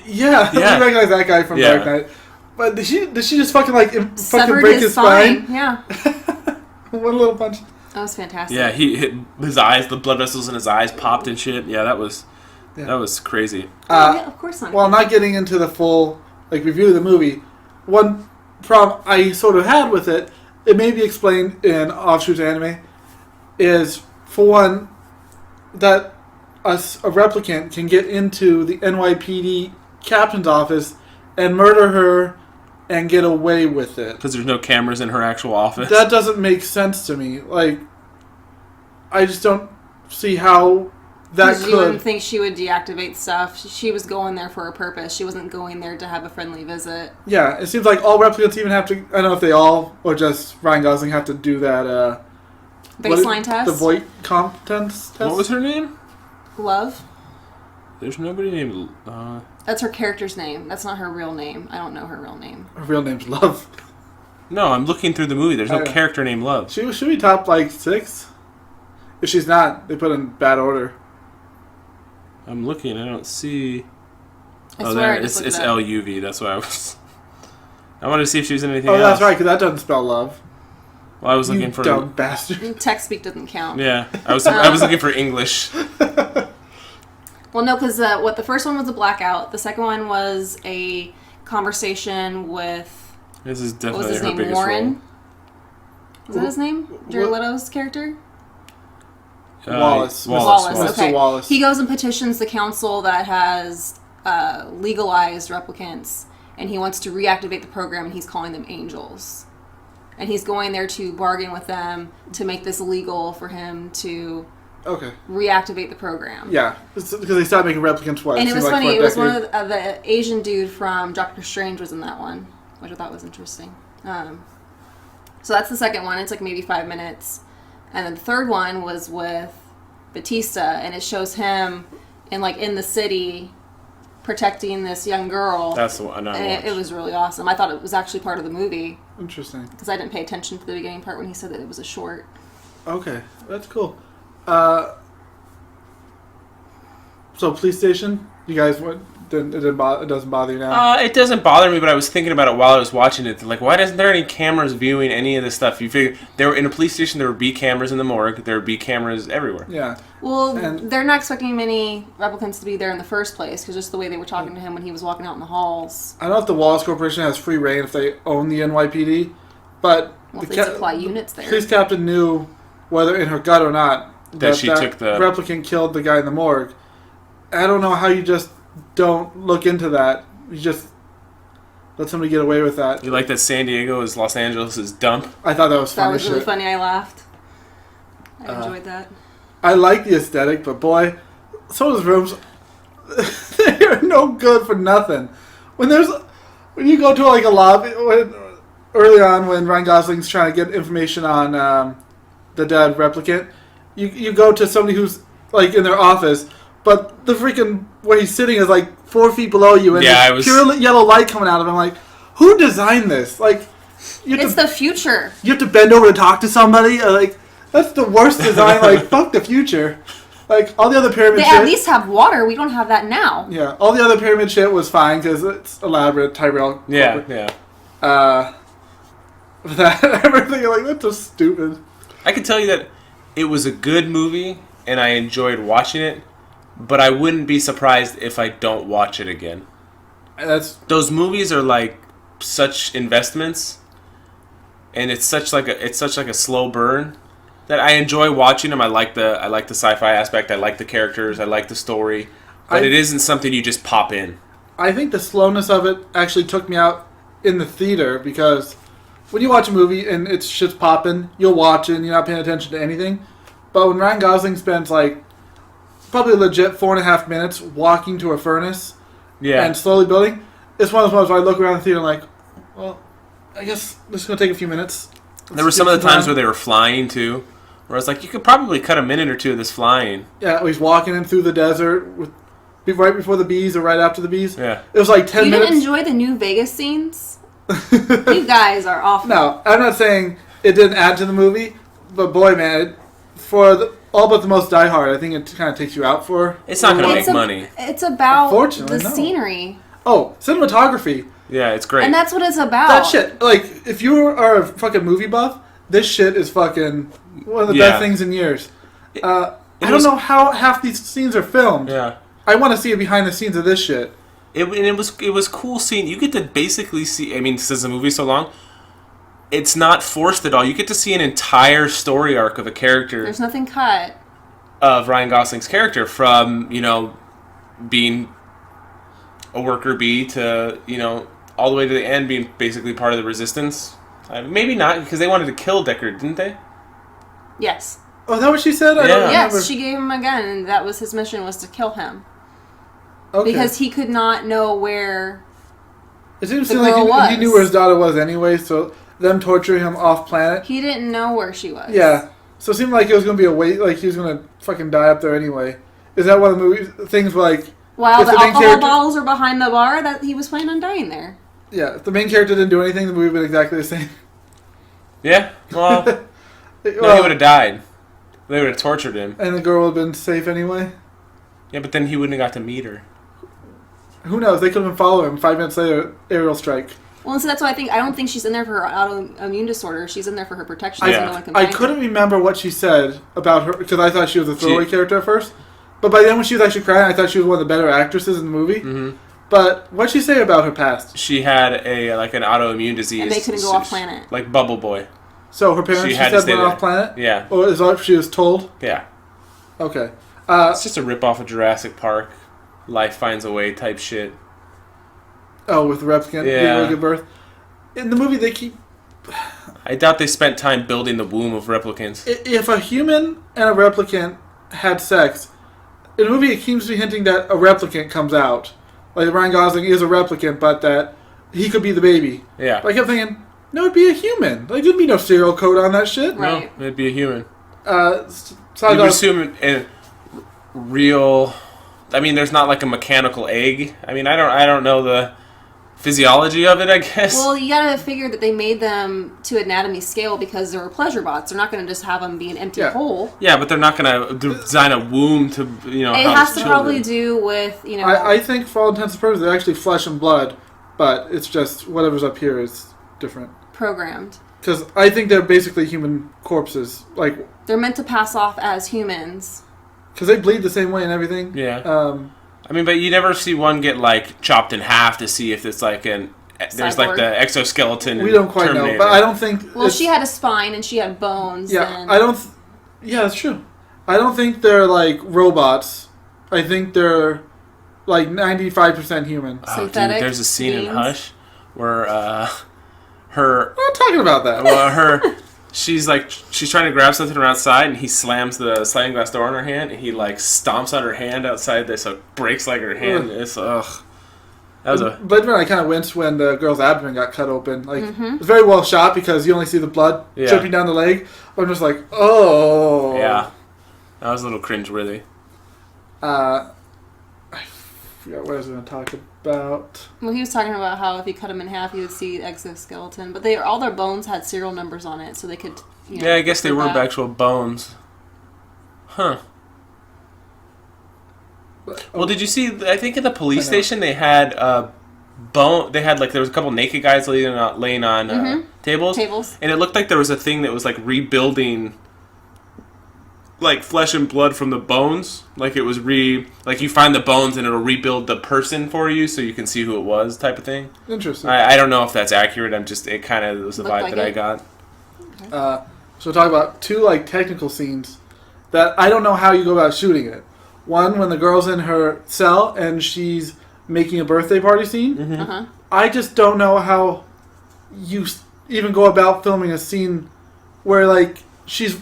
Yeah. I recognize that guy from Dark Knight. But did she just fucking break his spine? Yeah. One little punch. That was fantastic. Yeah, he hit his eyes, the blood vessels in his eyes popped and shit. Yeah, that was crazy. Yeah, of course not. Well, not getting into the full review of the movie, one problem I sort of had with it may be explained in Offshoot Anime, is, for one, that a replicant can get into the NYPD captain's office and murder her and get away with it. Because there's no cameras in her actual office. That doesn't make sense to me. I just don't see how that could... You wouldn't think she would deactivate stuff. She was going there for a purpose. She wasn't going there to have a friendly visit. Yeah, it seems like all replicants even have to... I don't know if they all, or just Ryan Gosling, have to do that... baseline test? The voice competence test? What was her name? Love. There's nobody named... That's her character's name. That's not her real name. I don't know her real name. Her real name's Love. No, I'm looking through the movie. There's no character named Love. Should be top 6? If she's not, they put in bad order. I'm looking. I don't see... There. It's L-U-V. That's why I was... I wanted to see if she was in anything else. else. That's right, because that doesn't spell love. Well, I was looking for... dumb bastard. Text speak doesn't count. Yeah. I was looking for English. Well, no, because the first one was a blackout. The second one was a conversation with... This is definitely what was his her name? biggest Warren? role. Is that his name? Jared Leto's character? Wallace. Okay. Wallace. He goes and petitions the council that has legalized replicants, and he wants to reactivate the program, and he's calling them angels. And he's going there to bargain with them to make this legal for him to reactivate the program. Yeah, because they stopped making replicants twice. And it was funny. It was one of the Asian dude from Doctor Strange was in that one, which I thought was interesting. So that's the second one. It's maybe 5 minutes. And then the third one was with Batista, and it shows him in the city protecting this young girl. That's the one. It was really awesome. I thought it was actually part of the movie. Interesting. Because I didn't pay attention to the beginning part when he said that it was a short. Okay, that's cool. So police station, you guys went. It doesn't bother you now? It doesn't bother me, but I was thinking about it while I was watching it. Like, why isn't there any cameras viewing any of this stuff? You figure there were in a police station, there would be cameras in the morgue. There would be cameras everywhere. Yeah. Well, they're not expecting many replicants to be there in the first place because just the way they were talking to him when he was walking out in the halls. I don't know if the Wallace Corporation has free reign if they own the NYPD, but well, they supply units there. Police captain knew, whether in her gut or not, that she took the replicant killed the guy in the morgue. I don't know how you just don't look into that. You just let somebody get away with that. You like that San Diego is Los Angeles' dump? I thought that was funny. That was really shit. funny. I laughed. I enjoyed that. I like the aesthetic, but boy, some of those rooms, they are no good for nothing. When you go to like a lobby, early on when Ryan Gosling's trying to get information on the dead replicant, you go to somebody who's like in their office, but the freaking where he's sitting is like 4 feet below you, and there's pure yellow light coming out of him. Like, who designed this? Like, it's the future. You have to bend over to talk to somebody. Like, that's the worst design. Like, fuck the future. Like, all the other pyramid shit. They at least have water. We don't have that now. Yeah, all the other pyramid shit was fine because it's elaborate. Tyrell. Yeah. That everything, like, that's just stupid. I can tell you that it was a good movie, and I enjoyed watching it. But I wouldn't be surprised if I don't watch it again. Those movies are like such investments, and it's such like a slow burn that I enjoy watching them. I like the sci-fi aspect. I like the characters. I like the story. But it isn't something you just pop in. I think the slowness of it actually took me out in the theater because when you watch a movie and it's shit's popping, you'll watch it and you're not paying attention to anything. But when Ryan Gosling spends like probably legit 4.5 minutes walking to a furnace and slowly building, it's one of those moments where I look around the theater and like, well, I guess this is going to take a few minutes. There were some of the times where they were flying too, where I was like, you could probably cut a minute or two of this flying. Yeah, he's walking in through the desert right before the bees or right after the bees. Yeah. It was like 10 minutes. You didn't enjoy the New Vegas scenes? You guys are awful. No, I'm not saying it didn't add to the movie, but boy, man, all but the most diehard, I think it kind of takes you out for. It's not going to make money. It's about the scenery. Oh, cinematography. Yeah, it's great. And that's what it's about. That shit, like, if you are a fucking movie buff, this shit is fucking one of the best things in years. I don't know how half these scenes are filmed. Yeah. I want to see behind the scenes of this shit. It was cool seeing. You get to basically see. I mean, since the movie's so long, it's not forced at all. You get to see an entire story arc of a character. There's nothing cut. Of Ryan Gosling's character from, being a worker bee to, all the way to the end being basically part of the resistance. Maybe not, because they wanted to kill Deckard, didn't they? Yes. Oh, is that what she said? Yeah. I don't remember. Yes, she gave him a gun, and that was his mission, was to kill him. Okay. Because he could not know where it didn't seem like he knew where his daughter was anyway, so them torturing him off planet. He didn't know where she was. Yeah. So it seemed like it was going to be a wait, like he was going to fucking die up there anyway. Is that one of the movies, things where like... While the alcohol bottles are behind the bar, that he was planning on dying there. Yeah, if the main character didn't do anything, the movie would have been exactly the same. Yeah, well... no, he would have died. They would have tortured him. And the girl would have been safe anyway? Yeah, but then he wouldn't have got to meet her. Who knows? They could have been following him. 5 minutes later, aerial strike. Well, so that's why I don't think she's in there for her autoimmune disorder. She's in there for her protection. Yeah. So no one can I find couldn't her. remember what she said about her, because I thought she was a throwaway character at first. But by then when she was actually crying, I thought she was one of the better actresses in the movie. Mm-hmm. But what'd she say about her past? She had an autoimmune disease. And they couldn't go off planet. Like Bubble Boy. So her parents, she said, went off planet? Yeah. Or is that what she was told? Yeah. Okay. It's just a rip-off of Jurassic Park. Life finds a way type shit. Oh, with the replicant being able to give birth? In the movie, they keep... I doubt they spent time building the womb of replicants. If a human and a replicant had sex, in the movie it keeps me hinting that a replicant comes out. Like Ryan Gosling is a replicant, but that he could be the baby. Yeah. But I kept thinking, no, it'd be a human. Like, there'd be no serial code on that shit. Right. No, it'd be a human. So you would assume in real I mean, there's not like a mechanical egg. I mean, I don't know the physiology of it, I guess. Well, you gotta figure that they made them to anatomy scale because they were pleasure bots. They're not gonna just have them be an empty hole. Yeah, but they're not gonna design a womb to, you know, it house has to children. probably do with, you know... I think for all intents and purposes, they're actually flesh and blood, but it's just whatever's up here is different. Programmed. Because I think they're basically human corpses. Like, they're meant to pass off as humans. because they bleed the same way and everything. Yeah. I mean, but you never see one get, like, chopped in half to see if it's, like, there's, Cyborg. like, the exoskeleton. We don't quite Terminator. know, but I don't think... Well, she had a spine and she had bones. Yeah, and... I don't... yeah, that's true. I don't think they're, like, robots. I think they're, like, 95% human. Oh, Synthetic dude, there's a scene in beings. Hush where, We're not talking about that. well, she's trying to grab something from outside, and he slams the sliding glass door on her hand, and he, like, stomps on her hand outside there, so it breaks, like, her hand. It's, ugh. That was a... Blade Runner, I kind of winced when the girl's abdomen got cut open. Like, it's very well shot because you only see the blood dripping down the leg. I'm just like, oh. Yeah. That was a little cringeworthy. I forgot what I was going to talk about. Well, he was talking about how if you cut them in half, you would see exoskeleton. But all their bones had serial numbers on it, so they could, you know... Yeah, I guess they were that. actual bones. Huh. Well, did you see? I think at the police station they had bone. They had, like, there was a couple naked guys laying on tables, and it looked like there was a thing that was, like, rebuilding, like, flesh and blood from the bones. Like, it was like, you find the bones and it'll rebuild the person for you, so you can see who it was, type of thing. Interesting. I don't know if that's accurate. It kind of was the Looked vibe like that I it. got. So we'll talk about two, like, technical scenes that I don't know how you go about shooting it. One, when the girl's in her cell and she's making a birthday party scene. Uh-huh. I just don't know how you even go about filming a scene where, like, she's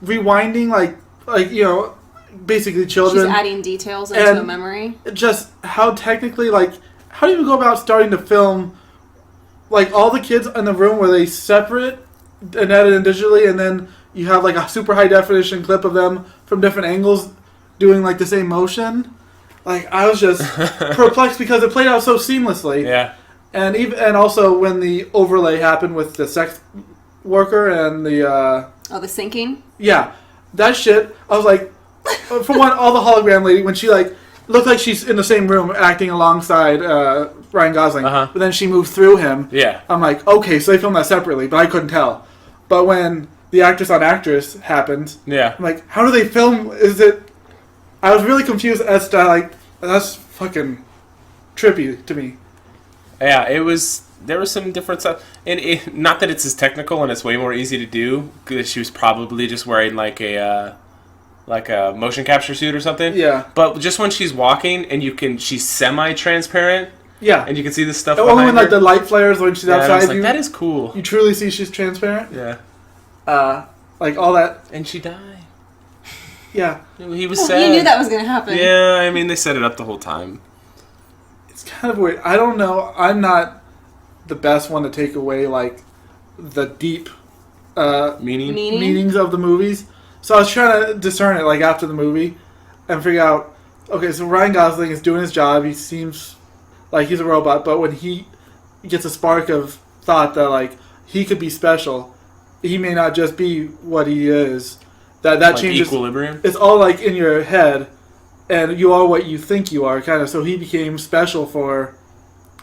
rewinding, like you know, basically children. She's adding details into a memory. Just how technically, like, how do you go about starting to film, like, all the kids in the room where they separate and edit it digitally, and then you have, like, a super high definition clip of them from different angles doing, like, the same motion. Like, I was just perplexed because it played out so seamlessly. Yeah. And also when the overlay happened with the sex worker and the the syncing? yeah, that shit, I was like, for one, all the hologram lady, when she, like, looked like she's in the same room acting alongside Ryan Gosling, but then she moved through him. Yeah. I'm like, okay, so they filmed that separately, but I couldn't tell. But when the actress on actress happened, Yeah. I'm like, how do they film? I was really confused as to, like, that's fucking trippy to me. Yeah, there was some different stuff. And not that it's as technical and it's way more easy to do, because she was probably just wearing, like a motion capture suit or something. Yeah. But just when she's walking and she's semi-transparent. Yeah. And you can see the stuff Only behind when, her. like, the light flares when she's outside. I was like, that is cool. You truly see she's transparent. Yeah. Like, all that. And she died. Yeah. He was sad. You knew that was going to happen. Yeah, I mean, they set it up the whole time. It's kind of weird. I don't know. I'm not the best one to take away, like, the deep meanings of the movies. So I was trying to discern it, like, after the movie and figure out, okay, so Ryan Gosling is doing his job. He seems like he's a robot, but when he gets a spark of thought that, like, he could be special, he may not just be what he is. That like changes. Equilibrium? It's all, like, in your head, and you are what you think you are, kind of. So he became special for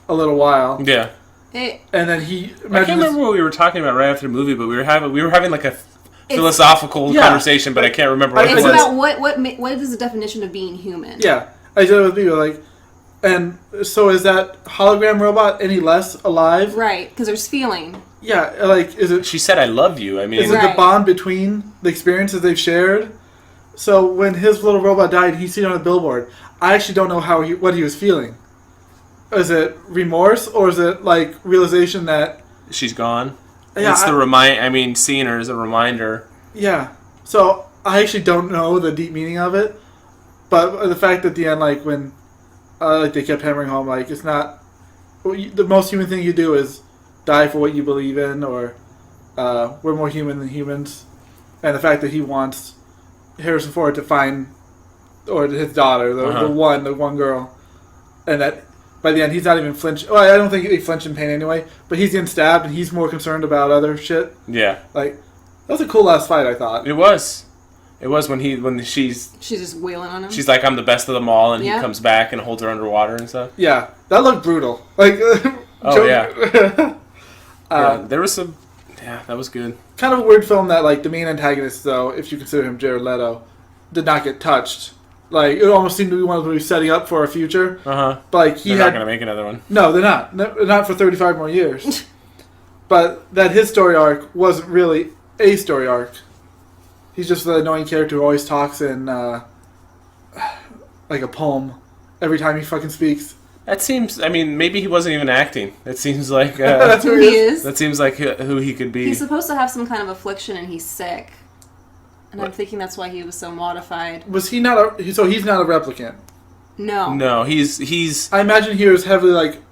a little while. Yeah. And then he... I can't remember what we were talking about right after the movie, but we were having like a philosophical conversation, but I can't remember what it was. It's about what is the definition of being human? Yeah. I said it with people, like... And so is that hologram robot any less alive? Right, because there's feeling. Yeah, like, is it... She said, I love you. I mean... Is it the bond between the experiences they've shared? So when his little robot died, he's seen on a billboard. I actually don't know what he was feeling. Is it remorse, or is it, like, realization that... She's gone? Yeah, it's seeing her is a reminder. Yeah. So I actually don't know the deep meaning of it. But the fact that at the end, like, when... like, they kept hammering home, like, it's not... The most human thing you do is die for what you believe in, or we're more human than humans. And the fact that he wants Harrison Ford to find or his daughter, the one girl, and that by the end he's not even flinching. Well, I don't think he flinched in pain anyway, but he's getting stabbed and he's more concerned about other shit. Yeah, like that was a cool last fight. I thought it was. It was when she's just wailing on him. She's like, I'm the best of them all, and he comes back and holds her underwater and stuff. Yeah, that looked brutal. Like, yeah, there was some. Yeah, that was good. Kind of a weird film that, like, the main antagonist, though, if you consider him Jared Leto, did not get touched. Like, it almost seemed to be one of them setting up for a future. But like they're not going to make another one. No, they're not. Not for 35 more years. But that his story arc wasn't really a story arc. He's just the annoying character who always talks in, like a poem every time he fucking speaks. That seems... I mean, maybe he wasn't even acting. It seems like... That's who he is. That seems like who he could be. He's supposed to have some kind of affliction and he's sick. And I'm thinking that's why he was so modified. Was he not a... So he's not a replicant? No. No, he's... I imagine he was heavily, like...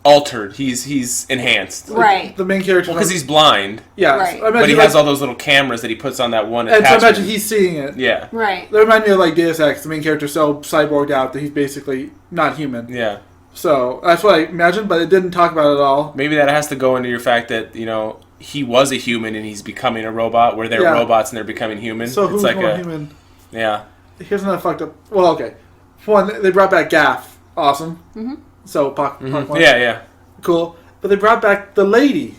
altered. He's enhanced. Right. The main character... Well, because he's blind. Yeah. Right. So but he has all those little cameras that he puts on that one attachment. attachment. And so I imagine he's seeing it. Yeah. Right. That reminded me of, like, Deus Ex. The main character's so cyborged out that he's basically not human. Yeah. So, that's what I imagined, but it didn't talk about it at all. Maybe that has to go into your fact that, you know, he was a human and he's becoming a robot, where they're robots and they're becoming human. So who's like more human? Yeah. Here's another fucked up... Well, okay. One, they brought back Gaff. Awesome. Mm-hmm. So, Park one. Yeah. Cool. But they brought back the lady.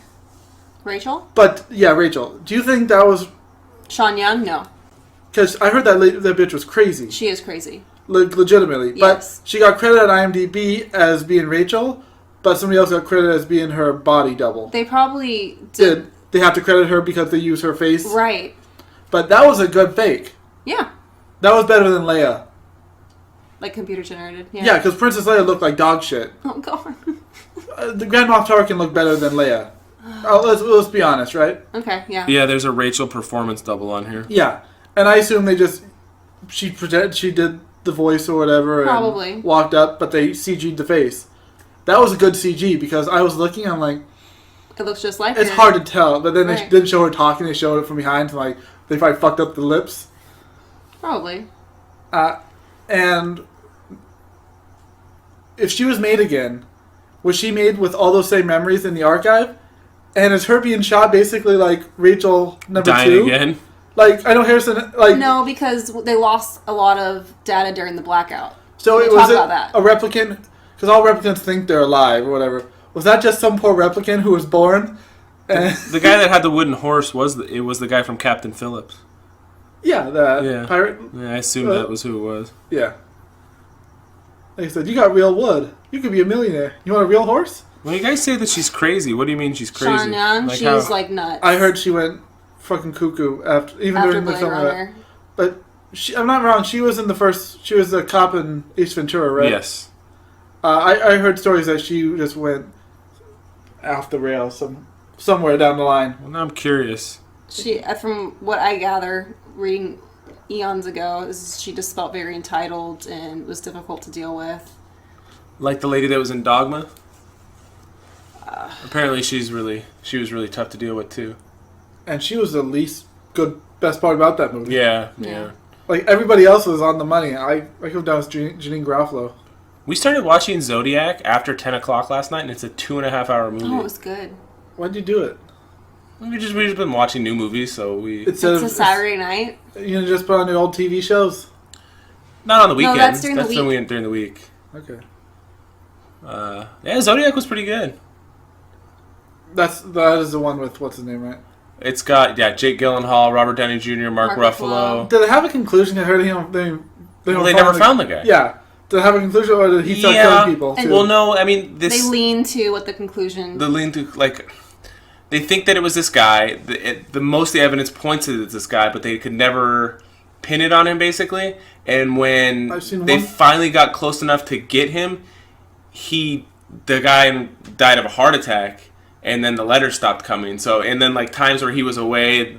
Rachel? But, yeah, Rachel. Do you think that was... Sean Young? No. Because I heard that that bitch was crazy. She is crazy. Legitimately. Yes. But she got credit at IMDb as being Rachel, but somebody else got credit as being her body double. They probably did. They have to credit her because they use her face. Right. But that was a good fake. Yeah. That was better than Leia. Like computer generated? Yeah, because Princess Leia looked like dog shit. Oh, God. The Grand Moff Tarkin looked better than Leia. Let's be honest, right? Okay, yeah. Yeah, there's a Rachel performance double on here. Yeah. And I assume they just... She did the voice or whatever. Probably. And walked up, but they CG'd the face. That was a good CG because I was looking, I'm like... It looks just like It's her. hard to tell, but then they Right. didn't show her talking, they showed it from behind, so like, they probably fucked up the lips. Probably. And if she was made again, was she made with all those same memories in the archive? And is her being shot basically like Rachel number Dying 2? again? Like, I know Harrison, like... No, because they lost a lot of data during the blackout. So it We'll was talk about that. a replicant, because all replicants think they're alive or whatever. Was that just some poor replicant who was born? And The guy that had the wooden horse was the guy from Captain Phillips. yeah, the pirate. Yeah, I assumed that was who it was. Yeah. Like I said, you got real wood. You could be a millionaire. You want a real horse? When you guys say that she's crazy, what do you mean she's crazy? Sean Young, she's like nuts. I heard she went fucking cuckoo after during the Blade film. Runner. But I'm not wrong. She was in the first. She was the cop in Ace Ventura, right? Yes. I heard stories that she just went off the rails somewhere down the line. Well, now I'm curious. She, from what I gather, reading eons ago, is she just felt very entitled and was difficult to deal with. Like the lady that was in Dogma? Apparently she was really tough to deal with too. And she was the best part about that movie. Yeah. Like, everybody else was on the money. I come down with Janine Garofalo. We started watching Zodiac after 10 o'clock last night, and it's a 2.5 hour movie. Oh, it was good. Why'd you do it? We've just been watching new movies, so we... It's a Saturday night. You just put on the old TV shows? Not on the weekends. No, that's during the week. During the week. Okay. Yeah, Zodiac was pretty good. That is the one with, what's his name, right? It's got, Jake Gyllenhaal, Robert Downey Jr., Mark Ruffalo. Did it have a conclusion? I heard they never found the guy. Yeah. Did it have a conclusion, or did he start killing people, too? Well, no, I mean, They lean to what the conclusion... They think that it was this guy. Most of the evidence points to this guy, but they could never pin it on him, basically. And when they finally got close enough to get him, the guy died of a heart attack, and then the letters stopped coming. So, and then like times where he was away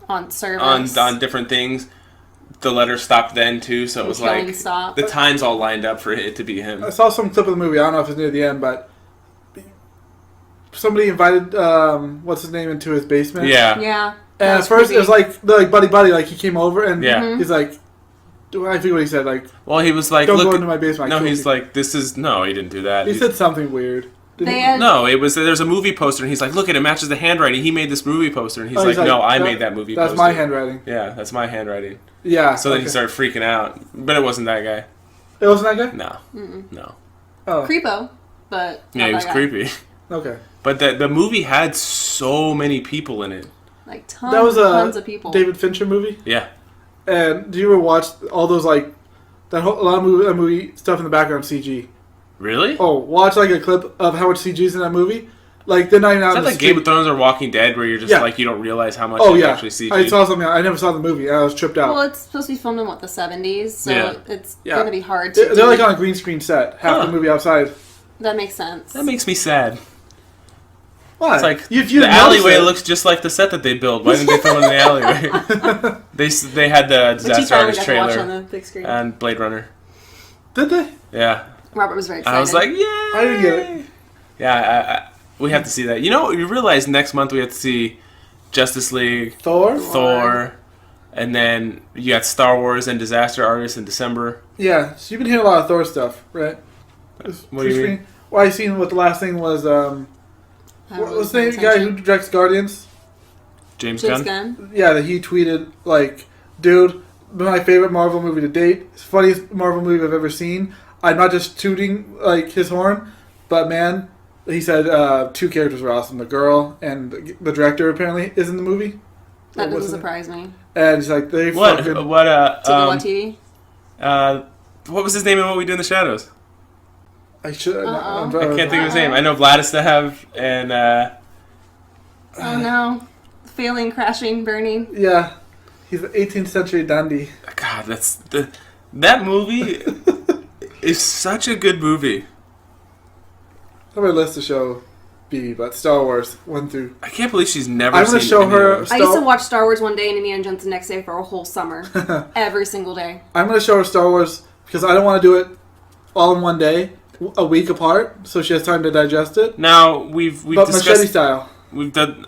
on service on different things, the letters stopped then too. So it was like the times all lined up for it to be him. I saw some clip of the movie. I don't know if it's near the end, but somebody invited what's his name into his basement. Yeah. And at first it was like buddy, like he came over and he's like, I think what he said, like, well, he was like, don't look, go into my basement. no, he's like, this is, no, he didn't do that. He said something weird. No, it was, there's a movie poster, and he's like, look, it matches the handwriting. He made this movie poster, and he's like, no, I made that movie poster. That's my handwriting. Yeah, that's my handwriting. Yeah. So then he started freaking out, but it wasn't that guy. It wasn't that guy? No. Mm-mm. No. Oh. Creepo, but yeah, he was creepy. Okay. But the movie had so many people in it. Like tons, that was tons of people. David Fincher movie? Yeah. And do you ever watch all those, like, a lot of movie stuff in the background CG? Really? Oh, watch, like, a clip of how much CG is in that movie. Like, they're not even out in the like street. Game of Thrones or Walking Dead, where you're just like, you don't realize how much actually CG? I saw something. I never saw the movie. I was tripped out. Well, it's supposed to be filmed in, the 70s, so it's going to be hard to They're like on a green screen set. Half the movie outside. That makes sense. That makes me sad. Why? It's like, the alleyway looks just like the set that they built. Why didn't they film it in the alleyway? they had the Disaster Artist trailer on the big screen. and Blade Runner. Did they? Yeah. Robert was very excited. I was like, yay! I didn't get it. Yeah, we have to see that. You realize next month we have to see Justice League, Thor, and then you got Star Wars and Disaster Artist in December. Yeah, so you've been hearing a lot of Thor stuff, right? What do you mean? Well, I seen what the last thing was. What was the name of the guy who directs Guardians? James Gunn? Yeah, that he tweeted, like, dude, my favorite Marvel movie to date. It's the funniest Marvel movie I've ever seen. I'm not just tooting, like, his horn, but, man, he said 2 characters were awesome. The girl and the director, apparently, is in the movie. That doesn't surprise me. And he's like, they fucking... Tiki what was his name in What We Do in the Shadows? I should. I can't think of his name. I know Vladislav and. Oh no! Failing, crashing, burning. Yeah, he's an 18th century dandy. God, that movie is such a good movie. On my list to show B, but Star Wars 1 through. I can't believe she's never. I'm gonna show her. I used to watch Star Wars one day and Indiana Jones the next day for a whole summer, every single day. I'm gonna show her Star Wars because I don't want to do it all in one day. A week apart, so she has time to digest it. Now we've but discussed machete style. We've done.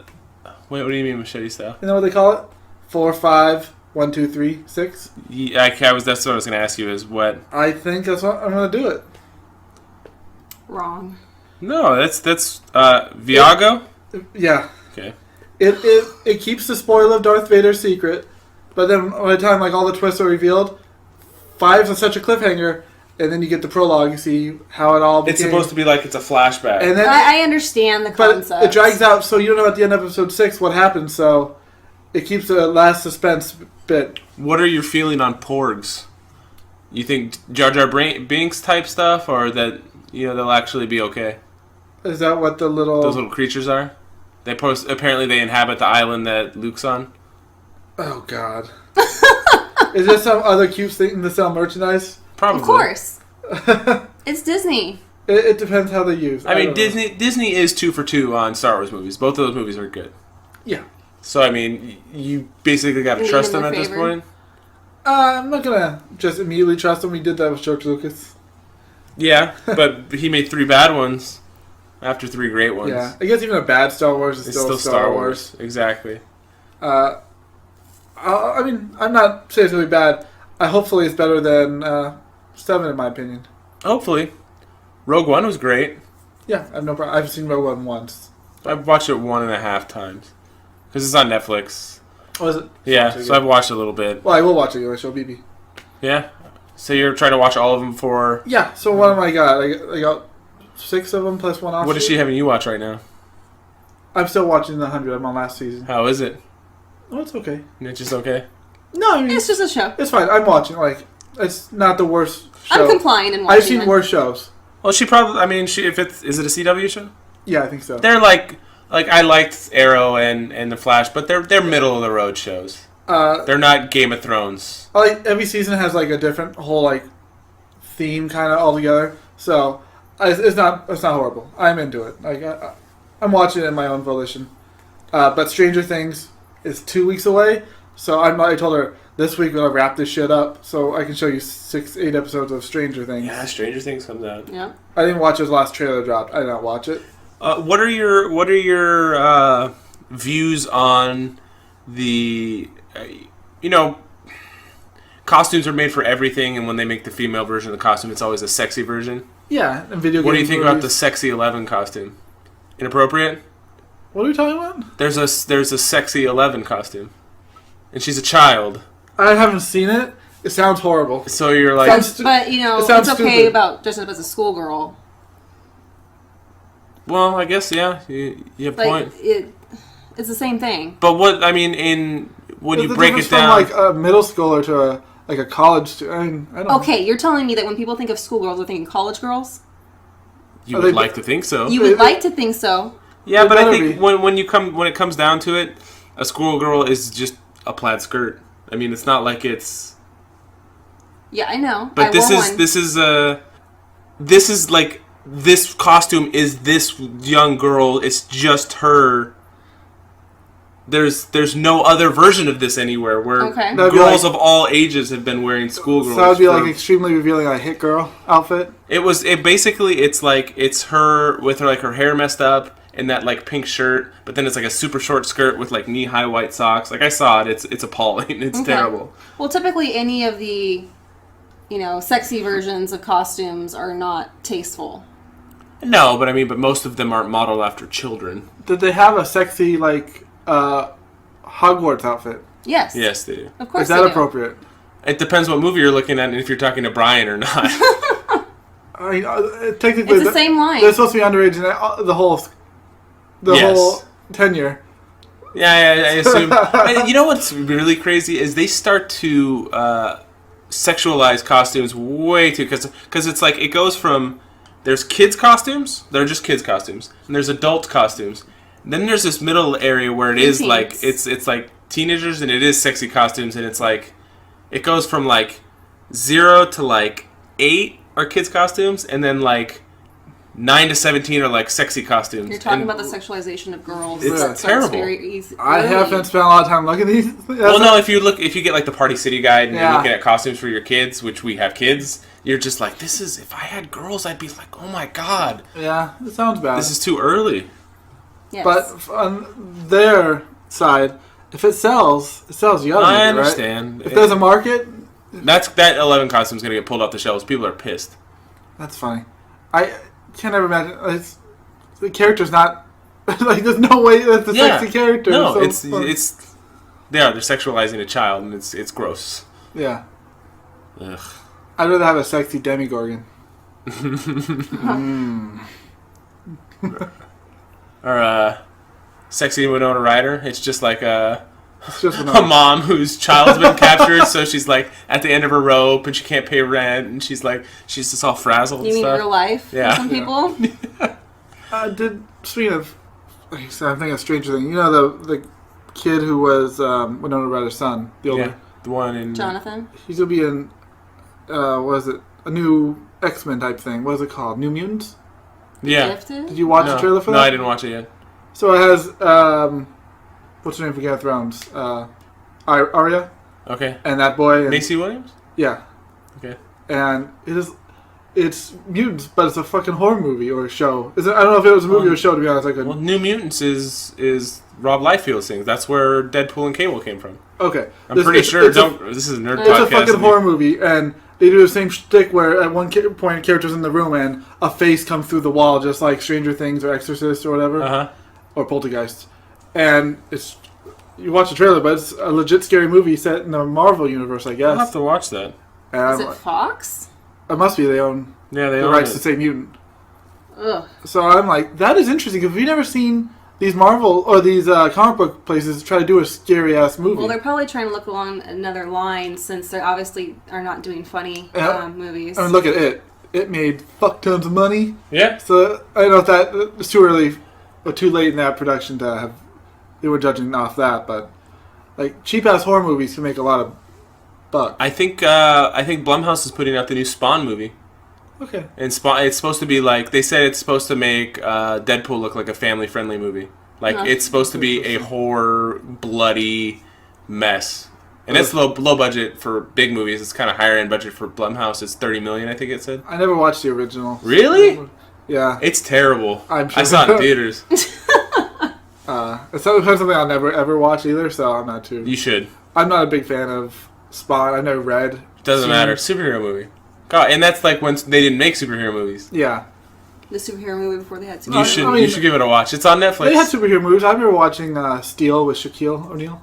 Wait, what do you mean machete style? You know what they call it? 4, 5, 1, 2, 3, 6. Yeah, that's what I was going to ask you. Is what? I think that's what I'm going to do it. Wrong. No, that's Viago. Yeah. Okay. It keeps the spoiler of Darth Vader's secret, but then by the time like all the twists are revealed, 5's on such a cliffhanger. And then you get the prologue, you see how it all became. It's supposed to be like it's a flashback. And then I understand the concept. But it drags out, so you don't know at the end of episode 6 what happens, so it keeps the last suspense bit. What are you feeling on porgs? You think Jar Jar Binks type stuff, or that they'll actually be okay? Is that what those little creatures are? Apparently they inhabit the island that Luke's on. Oh God! Is there some other cute thing to sell merchandise? Probably. Of course. It's Disney. It depends how they use. I mean, Disney is 2 for 2 on Star Wars movies. Both of those movies are good. Yeah. So I mean, you basically got to trust them at this point. I'm not gonna just immediately trust them. We did that with George Lucas. Yeah, but he made 3 bad ones after 3 great ones. Yeah, I guess even a bad Star Wars is still Star Wars. Exactly. I mean, I'm not saying it's gonna be bad. Hopefully, it's better than 7, in my opinion. Hopefully. Rogue One was great. Yeah, I have no problem. I've seen Rogue One once. I've watched it 1.5 times. Because it's on Netflix. Oh, is it? Yeah, so I've watched a little bit. Well, I will watch it anyway, show BB. Yeah? So you're trying to watch all of them for... Yeah, so what have I got? I got 6 of them plus 1 off. What is she having you watch right now? I'm still watching The 100. I'm on last season. How is it? Oh, it's okay. It's just okay? No, I mean... It's just a show. It's fine. I'm watching. It's not the worst show. I'm complying and watching I've seen worse shows. Well, she probably... I mean, is it a CW show? Yeah, I think so. They're like I liked Arrow and The Flash, but they're middle of the road shows. They're not Game of Thrones. Every season has a different whole theme kind of altogether. So it's not horrible. I'm into it. I'm watching it in my own volition. But Stranger Things is 2 weeks away. So I told her this week we'll wrap this shit up so I can show you 8 episodes of Stranger Things. Yeah, Stranger Things comes out. Yeah. I didn't watch his last trailer dropped. I did not watch it. What are your views on the costumes are made for everything, and when they make the female version of the costume, it's always a sexy version. Yeah, in video games. What do you think about the Sexy 11 costume? Inappropriate? What are we talking about? There's a Sexy 11 costume, and she's a child. I haven't seen it. It sounds horrible. So you're like... But, it's okay stupid. about dressing up as a schoolgirl. Well, I guess, yeah, you have a point. It's the same thing. But what, I mean, when you break it down... from like a middle schooler to a college student. I don't know. Okay, you're telling me that when people think of schoolgirls, they're thinking college girls? You would like to think so. You would like to think so. Yeah, but I think when it comes down to it, a schoolgirl is just a plaid skirt. I mean, it's not like it's... Yeah, I know. But this is like, this costume is this young girl. It's just her. There's no other version of this anywhere where girls of all ages have been wearing schoolgirls. So that would be like extremely revealing, like a hit girl outfit. It's her with her hair messed up and that like pink shirt, but then it's like a super short skirt with like knee high white socks. Like I saw it, it's appalling. It's terrible. Well, typically any of the sexy versions of costumes are not tasteful. No, but most of them aren't modeled after children. Did they have a sexy Hogwarts outfit? Yes. Yes, they do. Of course. Is that appropriate? It depends what movie you're looking at and if you're talking to Brian or not. I mean, technically, it's the same line. They're supposed to be underage in the whole tenure. Yeah, I assume. And you know what's really crazy is they start to sexualize costumes way too, because it's like it goes from there's kids costumes, they're just kids costumes, and there's adult costumes. And then there's this middle area where it is like it's like teenagers and it is sexy costumes, and it's like it goes from like 0 to like 8 are kids costumes, and then like 9 to 17 are like sexy costumes. You're talking about the sexualization of girls. It's terrible. Very easy. I haven't spent a lot of time looking at these. Well, no, if you get like the Party City Guide and you're looking at costumes for your kids, which we have kids, you're just like, this is, if I had girls, I'd be like, oh my god. Yeah, it sounds bad. This is too early. Yes. But on their side, if it sells, it sells. You gotta I make it, understand. Right? If there's a market, that 11 costume's gonna get pulled off the shelves. People are pissed. That's funny. I can't ever imagine. The character's not like. There's no way that's a sexy character. No, so it's they're sexualizing a child, and it's gross. Yeah. Ugh. I'd rather have a sexy Demigorgon. Or sexy Winona Ryder. It's just like a mom whose child's been captured, so she's like at the end of her rope and she can't pay rent, and she's just all frazzled. You mean stuff. real life? Yeah. For some people. Speaking of, I'm thinking of Stranger Things. You know the kid who was Winona Ryder's son, the older, the one in Jonathan. He's gonna be in. Was it a new X-Men type thing? What is it called? New Mutants? Yeah. Gifted? Did you watch the trailer for that? No, I didn't watch it yet. So it has what's her name for Game of Thrones? Arya. Okay. And that boy. And, Macy Williams? Yeah. Okay. And it's mutants, but it's a fucking horror movie or a show. I don't know if it was a movie or a show, to be honest. Well, New Mutants is Rob Liefeld's thing. That's where Deadpool and Cable came from. Okay. I'm pretty sure. This is a nerd podcast. It's a fucking horror movie, and they do the same shtick where at one point a character's in the room and a face comes through the wall, just like Stranger Things or Exorcist or whatever, or Poltergeist. And you watch the trailer, but it's a legit scary movie set in the Marvel universe, I guess. I'll have to watch that. Is it Fox? It must be. They own the rights to say mutant. Ugh. So I'm like, that is interesting, because we've never seen these Marvel or these comic book places try to do a scary ass movie. Well, they're probably trying to look along another line, since they obviously are not doing funny movies. I mean, look at it. It made fuck tons of money. Yeah. So I don't know if that it's too early or too late in that production to have. They were judging off that, but like cheap ass horror movies can make a lot of bucks. I think Blumhouse is putting out the new Spawn movie. Okay. And Spawn, it's supposed to be like, they said it's supposed to make Deadpool look like a family-friendly movie. Like, it's supposed to be a horror, bloody mess. And it's low budget for big movies. It's kind of higher end budget for Blumhouse. It's $30 million, I think it said. I never watched the original. Really? Yeah. It's terrible. I'm sure. I saw it in theaters. It's something I'll never ever watch either, so I'm not too. You should. I'm not a big fan of Spawn. I've never read. Doesn't matter. Superhero movie. God, and that's like when they didn't make superhero movies. Yeah. The superhero movie before they had superhero. You should give it a watch. It's on Netflix. They had superhero movies. I remember watching Steel with Shaquille O'Neal.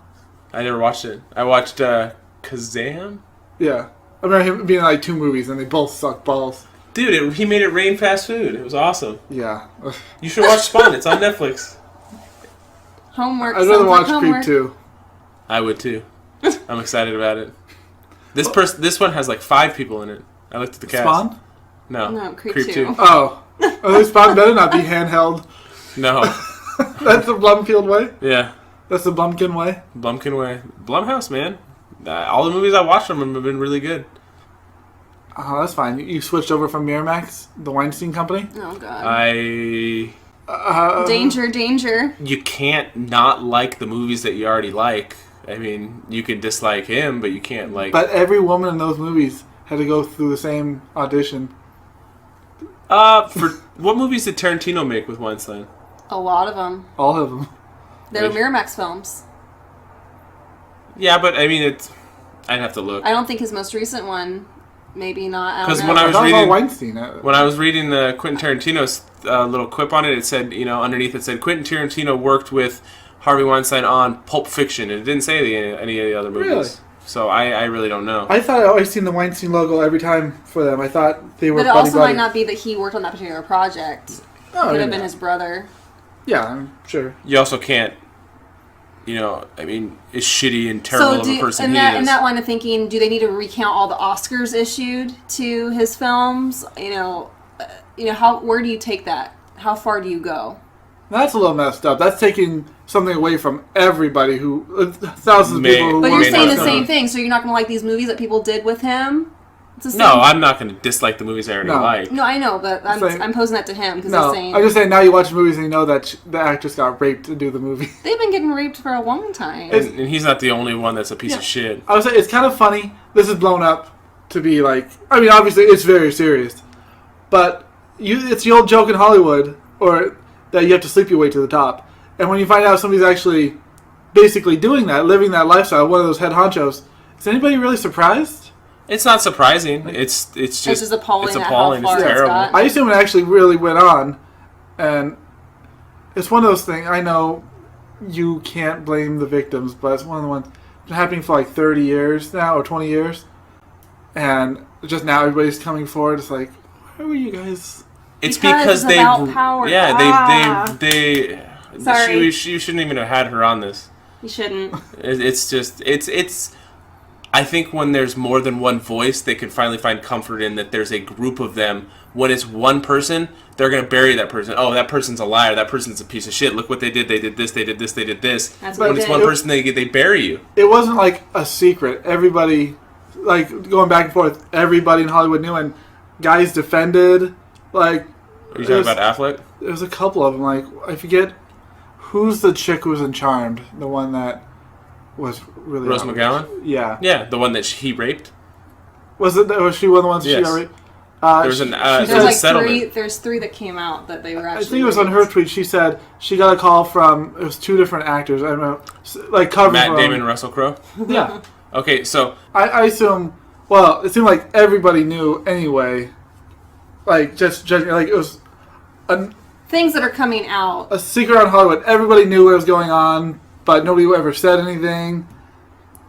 I never watched it. I watched Kazam. Yeah. I remember him being in like 2 movies and they both sucked balls. Dude, he made it rain fast food. It was awesome. Yeah. You should watch Spawn. It's on Netflix. Homework. I'd rather watch Creep 2. I would too. I'm excited about it. This one has like 5 people in it. I looked at the cast. Spawn? No, Creep 2. Oh. Spawn better not be handheld. No. That's the Blumfield way? Yeah. That's the Blumkin way? Blumkin way. Blumhouse, man. All the movies I watched from them have been really good. Oh, that's fine. You switched over from Miramax, the Weinstein company? Oh, God. Danger. You can't not like the movies that you already like. I mean, you can dislike him, but you can't like... But every woman in those movies had to go through the same audition. For what movies did Tarantino make with Weinstein? A lot of them. All of them. They were Miramax films. Yeah, but I mean, I'd have to look. I don't think his most recent one, maybe not. Because when I was reading Quentin Tarantino's little quip on it, it said, underneath it said Quentin Tarantino worked with Harvey Weinstein on Pulp Fiction, and it didn't say any of the other movies. Really? So I really don't know. I thought I always seen the Weinstein logo every time for them. I thought they were. But it also might not be that he worked on that particular project. Oh, it could have been his brother. Yeah, I'm sure. You also can't. I mean, as shitty and terrible of a person he is. In that line of thinking, do they need to recount all the Oscars issued to his films? Where do you take that? How far do you go? That's a little messed up. That's taking something away from everybody thousands of people who... But you're saying the same thing, so you're not going to like these movies that people did with him? No, I'm not going to dislike the movies I already like. No, I know, but I'm posing that to him because he's saying... I'm just saying now you watch movies and you know that the actress got raped to do the movie. They've been getting raped for a long time. And he's not the only one that's a piece of shit. I would say it's kind of funny. This is blown up to be like... I mean, obviously it's very serious. But it's the old joke in Hollywood, or that you have to sleep your way to the top. And when you find out somebody's actually basically doing that, living that lifestyle, one of those head honchos, is anybody really surprised? It's not surprising. It's just appalling. It's appalling. It's terrible. I assume it actually really went on, and it's one of those things. I know you can't blame the victims, but it's one of the ones that's been happening for like 30 years now, or 20 years, and just now everybody's coming forward. It's like, why were you guys? It's because they, power. Yeah, they. Sorry, you shouldn't even have had her on this. You shouldn't. It's. I think when there's more than one voice, they can finally find comfort in that there's a group of them. When it's one person, they're going to bury that person. Oh, that person's a liar. That person's a piece of shit. Look what they did. They did this. They did this. They did this. That's when it's one person, they bury you. It wasn't like a secret. Everybody, like going back and forth, everybody in Hollywood knew, and guys defended. Like, are you talking about Affleck? There's a couple of them. Like, I forget who's the chick who was in Charmed, the one that was really Rose McGowan? Yeah, the one that he raped. Was she one of the ones that she got raped? There's settlement. There's 3 that came out that they were actually. I think it was on her tweet. She said she got a call from, it was 2 different actors. I don't know, like covering Matt Damon and Russell Crowe. Yeah. Okay, so I assume. Well, it seemed like everybody knew anyway. Like just judging, like it was things that are coming out. A secret on Hollywood. Everybody knew what was going on, but nobody ever said anything.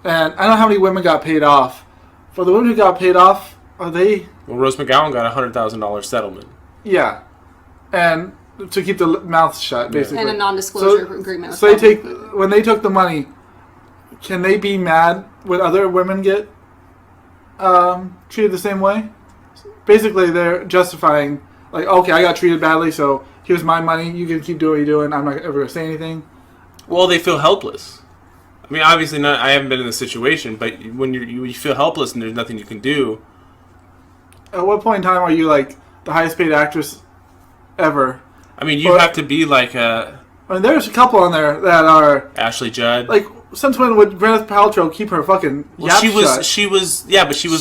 And I don't know how many women got paid off. For the women who got paid off, are they... Well, Rose McGowan got a $100,000 settlement. Yeah. And to keep the mouth shut, basically. And a non-disclosure agreement. So when they took the money, can they be mad when other women get treated the same way? Basically, they're justifying, like, okay, I got treated badly, so here's my money. You can keep doing what you're doing. I'm not ever going to say anything. Well, they feel helpless. I mean, obviously, I haven't been in this situation, but when you feel helpless and there's nothing you can do. At what point in time are you, like, the highest paid actress ever? I mean, you have to be like a... I mean, there's a couple on there that are... Ashley Judd. Like, since when would Gwyneth Paltrow keep her fucking yap shut? She was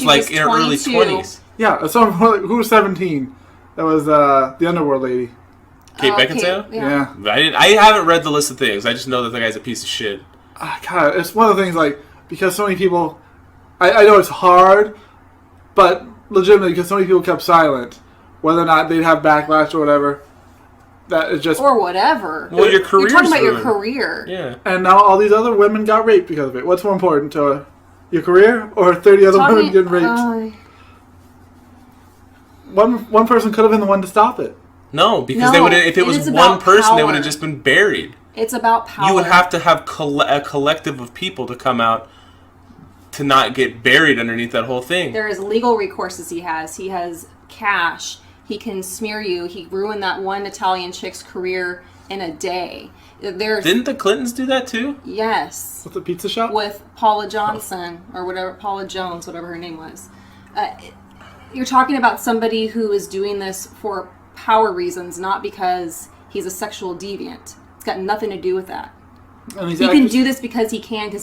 like in her early 20s. Yeah, who was 17? That was the Underworld lady. Kate Beckinsale? Yeah. I haven't read the list of things. I just know that the guy's a piece of shit. God, it's one of the things, like, because so many people I know it's hard, but legitimately, because so many people kept silent, whether or not they'd have backlash or whatever, that is just... Or whatever. Well, your career. You're talking about your career. Yeah. And now all these other women got raped because of it. What's more important to your career or 30 other women getting raped? One person could have been the one to stop it. No, because they would. If it was one person, they would have just been buried. It's about power. You would have to have a collective of people to come out to not get buried underneath that whole thing. There is legal recourses he has. He has cash. He can smear you. He ruined that one Italian chick's career in a day. Didn't the Clintons do that too? Yes. With the pizza shop? With Paula Johnson, or whatever, Paula Jones, whatever her name was. You're talking about somebody who is doing this for power reasons, not because he's a sexual deviant. It's got nothing to do with that. He can do this because he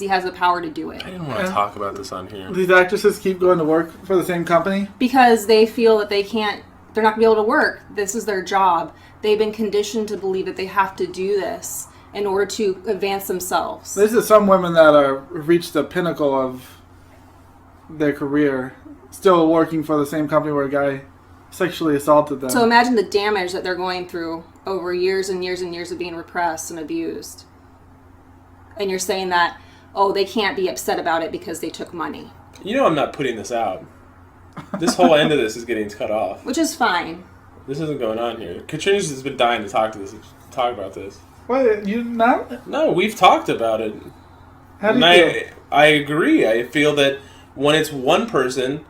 has the power to do it. I didn't want to talk about this on here. These actresses keep going to work for the same company? Because they feel that they're not going to be able to work. This is their job. They've been conditioned to believe that they have to do this in order to advance themselves. There's just some women that have reached the pinnacle of their career, still working for the same company where a guy sexually assaulted them. So imagine the damage that they're going through over years and years and years of being repressed and abused. And you're saying that, they can't be upset about it because they took money. You know I'm not putting this out. This whole end of this is getting cut off. Which is fine. This isn't going on here. Katrina's has been dying to talk about this. What, you not? No, we've talked about it. How do you feel? I agree. I feel that when it's one person,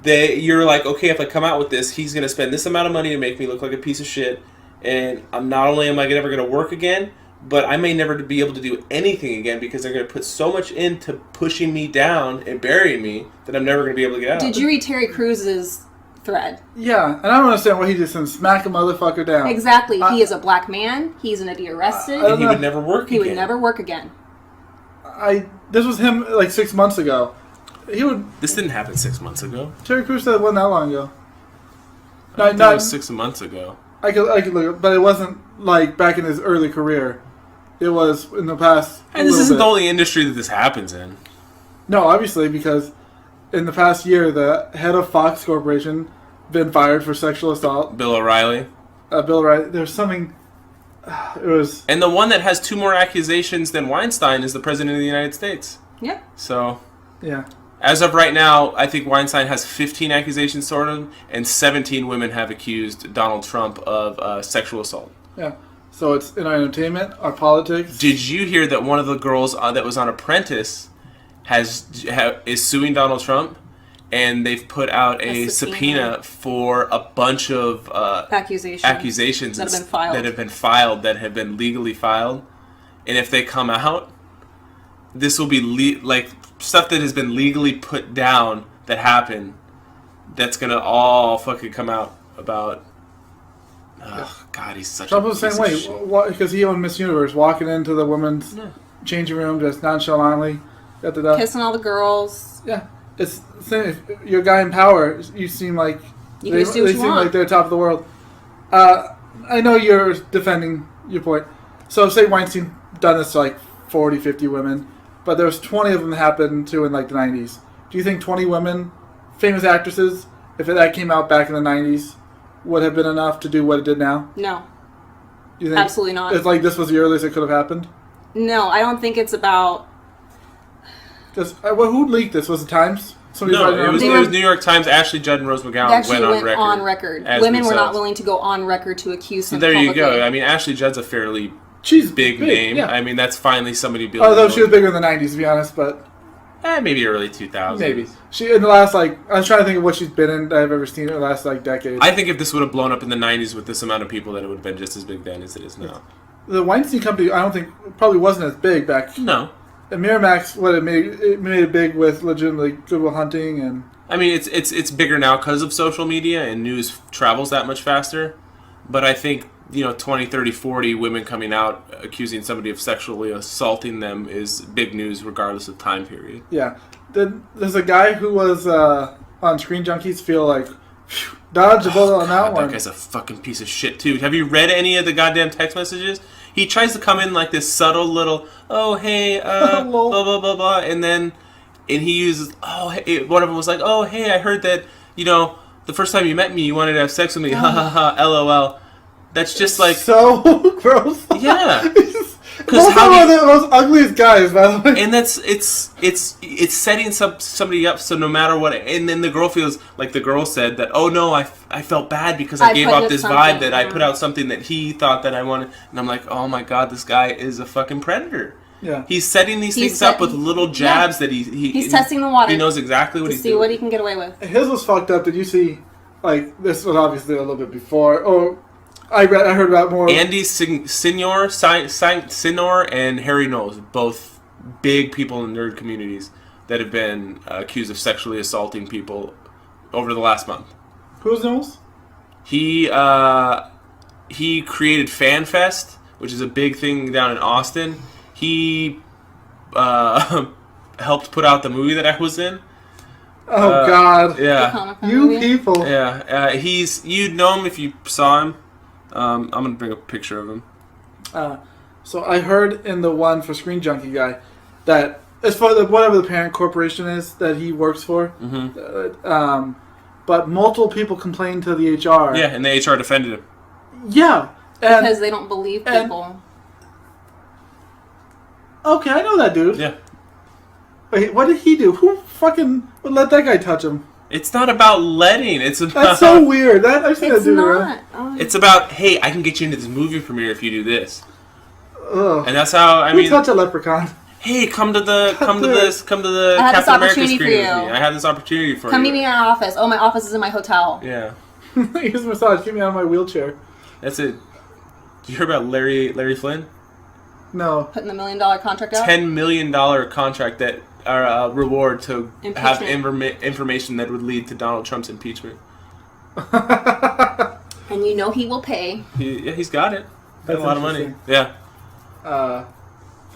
you're like, okay, if I come out with this, he's going to spend this amount of money to make me look like a piece of shit, and not only am I never going to work again, but I may never be able to do anything again because they're going to put so much into pushing me down and burying me that I'm never going to be able to get out. Did you read Terry Crews's thread? Yeah, and I don't understand why he just didn't smack a motherfucker down. Exactly. He is a black man. He's going to be arrested. And he would never work again. He would never work again. This was him like 6 months ago. This didn't happen 6 months ago. Terry Crews said it wasn't that long ago. It was 6 months ago. I could look, but it wasn't like back in his early career. It was in the past. And this isn't the only industry that this happens in. No, obviously, because in the past year, the head of Fox Corporation been fired for sexual assault. Bill O'Reilly. There's something. It was. And the one that has 2 more accusations than Weinstein is the president of the United States. Yep. So. Yeah. As of right now, I think Weinstein has 15 accusations toward him, and 17 women have accused Donald Trump of sexual assault. Yeah. So it's in our entertainment, our politics. Did you hear that one of the girls that was on Apprentice is suing Donald Trump, and they've put out a subpoena for a bunch of accusations that have been legally filed, and if they come out, this will be stuff that has been legally put down that happened. That's gonna all fucking come out about. Oh, God, he's such Trump a was the same way because he owned Miss Universe, walking into the women's changing room just nonchalantly, kissing all the girls. Yeah, it's if you're a guy in power. You seem like they seem like they're top of the world. I know you're defending your point. So say Weinstein done this to like 40, 50 women, but there's 20 of them that happened to in like the 90s. Do you think 20 women, famous actresses, if that came out back in the 90s, would have been enough to do what it did now? No. You think absolutely not. It's like this was the earliest it could have happened? No, I don't think it's about... who leaked this? Was it Times? It was New York Times. Ashley Judd and Rose McGowan went on record. Women were not willing to go on record to accuse him. So there you go. I mean, Ashley Judd's a fairly big name. Yeah. I mean, that's finally somebody building. Although she was bigger in the 90s, to be honest, but... maybe early 2000s. Maybe. She in the last, I was trying to think of what she's been in that I've ever seen in the last, decade. I think if this would have blown up in the 90s with this amount of people, that it would have been just as big then as it is now. The Weinstein Company, I don't think, probably wasn't as big back... No. And Miramax, it made it big with legitimately Good Will Hunting and... I mean, it's bigger now because of social media and news travels that much faster. But I think, 20, 30, 40 women coming out accusing somebody of sexually assaulting them is big news regardless of time period. Yeah. There's a guy who was on Screen Junkies feel like, dodge a bullet on that one. That guy's a fucking piece of shit, too. Have you read any of the goddamn text messages? He tries to come in like this subtle little, oh, hey, blah, blah, blah, blah, and then and he uses, one of them was like, oh, hey, I heard that, the first time you met me, you wanted to have sex with me, ha ha ha, LOL. That's just like... So gross. Yeah. Because how are the most ugliest guys, by the way. And it's setting somebody up so no matter what, and then the girl feels like the girl said that, oh no, I felt bad because I gave off this vibe that I put out something that he thought that I wanted, and I'm like, oh my god, this guy is a fucking predator. Yeah. He's setting these things up with little jabs that he's testing the water. He knows exactly what he's doing. To see what he can get away with. His was fucked up. Did you see, like, this was obviously a little bit before, I heard about more. Andy Sinor and Harry Knowles, both big people in nerd communities that have been accused of sexually assaulting people over the last month. Who's Knowles? He created FanFest, which is a big thing down in Austin. He helped put out the movie that I was in. Oh God! Yeah, you people. Yeah, you'd know him if you saw him. I'm gonna bring a picture of him. So I heard in the one for Screen Junkie guy that as far as whatever the parent corporation is that he works for, but multiple people complained to the HR. Yeah, and the HR defended him. Yeah, because they don't believe people. Okay, I know that dude. Yeah. Wait, what did he do? Who fucking would let that guy touch him? It's not about letting. It's about... That's so weird. I've seen that dude around. It's about, hey, I can get you into this movie premiere if you do this. Ugh. And that's how, I mean... touch a leprechaun? Hey, come to the Captain America screening with me. I have this opportunity for you. Come meet me in our office. Oh, my office is in my hotel. Yeah. Here's a massage. Get me out of my wheelchair. That's it. Did you hear about Larry Flynn? No. Putting the $1 million contract out? $10 million contract that are reward to have information that would lead to Donald Trump's impeachment. And you know he will pay. He's got it. That's a lot of money. Yeah. But